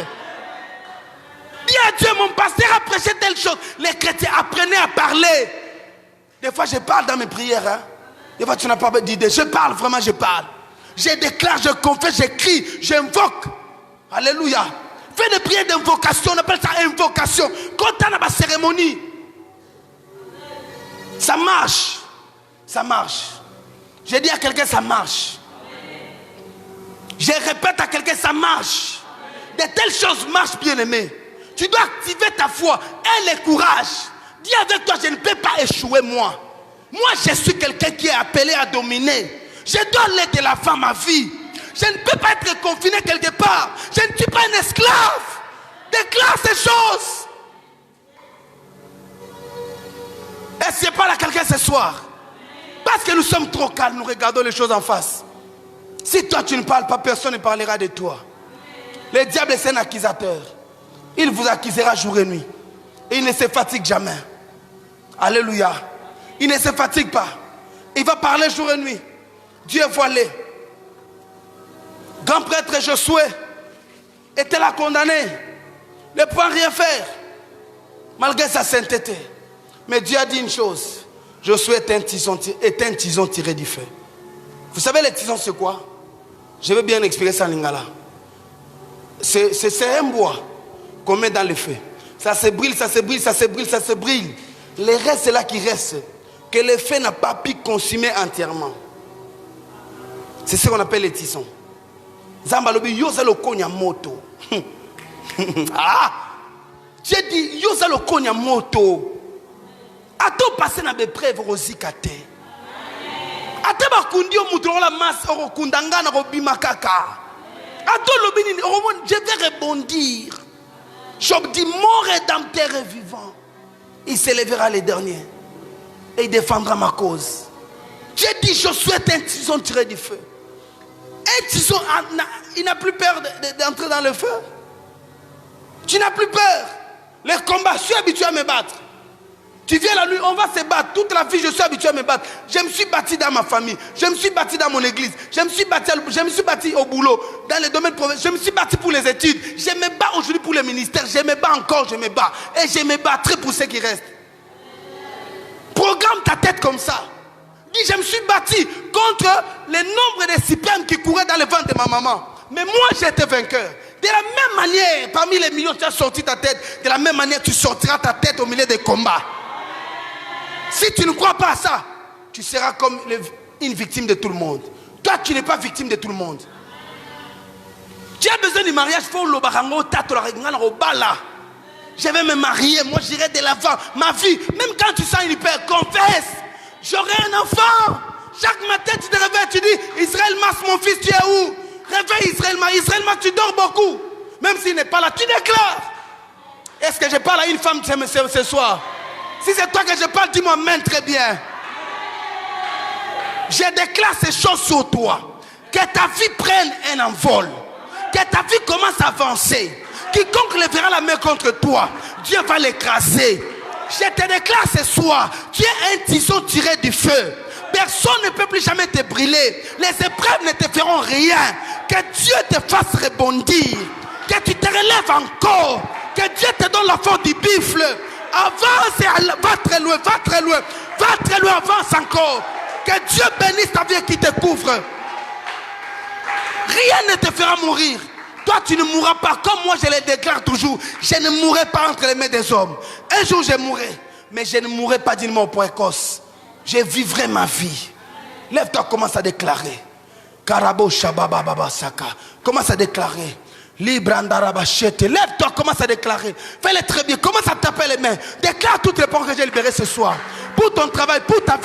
Dis à Dieu, mon pasteur a prêché telle chose. Les chrétiens apprenaient à parler. Des fois, je parle dans mes prières. Hein. Des fois, tu n'as pas d'idée. Je parle, vraiment, je parle. Je déclare, je confesse, j'écris, j'invoque. Alléluia. Fais des prières d'invocation, on appelle ça invocation. Quand tu as la cérémonie, ça marche. Ça marche. J'ai dit à quelqu'un, ça marche. Je répète à quelqu'un, ça marche. De telles choses marchent, bien aimé. Tu dois activer ta foi et le courage. Dis avec toi, je ne peux pas échouer moi. Moi, je suis quelqu'un qui est appelé à dominer. Je dois aller de l'avant ma vie. Je ne peux pas être confiné quelque part. Je ne suis pas un esclave. Déclare ces choses. Est-ce que je parle à quelqu'un ce soir? Parce que nous sommes trop calmes, nous regardons les choses en face. Si toi tu ne parles pas, personne ne parlera de toi. Le diable est un accusateur. Il vous accusera jour et nuit. Et il ne se fatigue jamais. Alléluia. Il ne se fatigue pas. Il va parler jour et nuit. Dieu est voilé. Grand prêtre Josué était là condamné. Ne pouvait rien faire. Malgré sa sainteté. Mais Dieu a dit une chose. Josué est un tison tiré du feu. Vous savez les tisons c'est quoi? Je vais bien expliquer ça en lingala. C'est un bois qu'on met dans le feu. Ça se brûle, ça se brûle, ça se brûle, ça se brûle. Le reste c'est là qui reste. Que le feu n'a pas pu consumer entièrement. C'est ce qu'on appelle les tisons. Zambalobi yoza lo konya moto. Ah! Dieu dit yoza lo konya moto. Ato passé na bepreuve rozikate. Ate bakundi o mudro la masse o kundanga na robima kaka. Ato lobini je vais rebondir. Job dit mon rédempteur est vivant. Il s'élèvera les derniers et il défendra ma cause. Dieu dit je souhaite un tison tiré du feu. Un tison, il n'a plus peur d'entrer dans le feu. Tu n'as plus peur. Les combats, je suis habitué à me battre. Tu viens la nuit, on va se battre. Toute la vie, je suis habitué à me battre. Je me suis bâti dans ma famille. Je me suis bâti dans mon église. Je me suis bâti au boulot, dans les domaines professionnels. Je me suis bâti pour les études. Je me bats aujourd'hui pour le ministère. Je me bats encore, je me bats. Et je me battrai pour ceux qui restent. Programme ta tête comme ça. Dis, je me suis bâti contre le nombre de spermes qui couraient dans le ventre de ma maman. Mais moi, j'étais vainqueur. De la même manière, parmi les millions, tu as sorti ta tête. De la même manière, tu sortiras ta tête au milieu des combats. Si tu ne crois pas à ça, tu seras comme une victime de tout le monde. Toi, tu n'es pas victime de tout le monde. Tu as besoin du mariage, je vais me marier, moi j'irai de l'avant. Ma vie, même quand tu sens une peur, confesse. J'aurai un enfant. Chaque matin, tu te réveilles, tu dis, Israël Mas, mon fils, tu es où? Réveille Israël Mas, tu dors beaucoup. Même s'il n'est pas là, tu déclares. Est-ce que je parle à une femme ce soir? Si c'est toi que je parle, dis-moi amen très bien. Je déclare ces choses sur toi. Que ta vie prenne un envol. Que ta vie commence à avancer. Quiconque lèvera la main contre toi, Dieu va l'écraser. Je te déclare ce soir, tu es un tison tiré du feu. Personne ne peut plus jamais te brûler. Les épreuves ne te feront rien. Que Dieu te fasse rebondir. Que tu te relèves encore. Que Dieu te donne la force du buffle. Avance et va très loin, va très loin. Va très loin, avance encore. Que Dieu bénisse ta vie et qui te couvre. Rien ne te fera mourir. Toi, tu ne mourras pas. Comme moi, je le déclare toujours. Je ne mourrai pas entre les mains des hommes. Un jour, je mourrai. Mais je ne mourrai pas d'une mort précoce. Je vivrai ma vie. Lève-toi, commence à déclarer. Karabo Shababa Baba Saka. Commence à déclarer. Librandarabachete. Lève-toi, commence à déclarer. Fais-le très bien. Commence à taper les mains. Déclare toutes les portes que j'ai libérées ce soir. Pour ton travail, pour ta vie.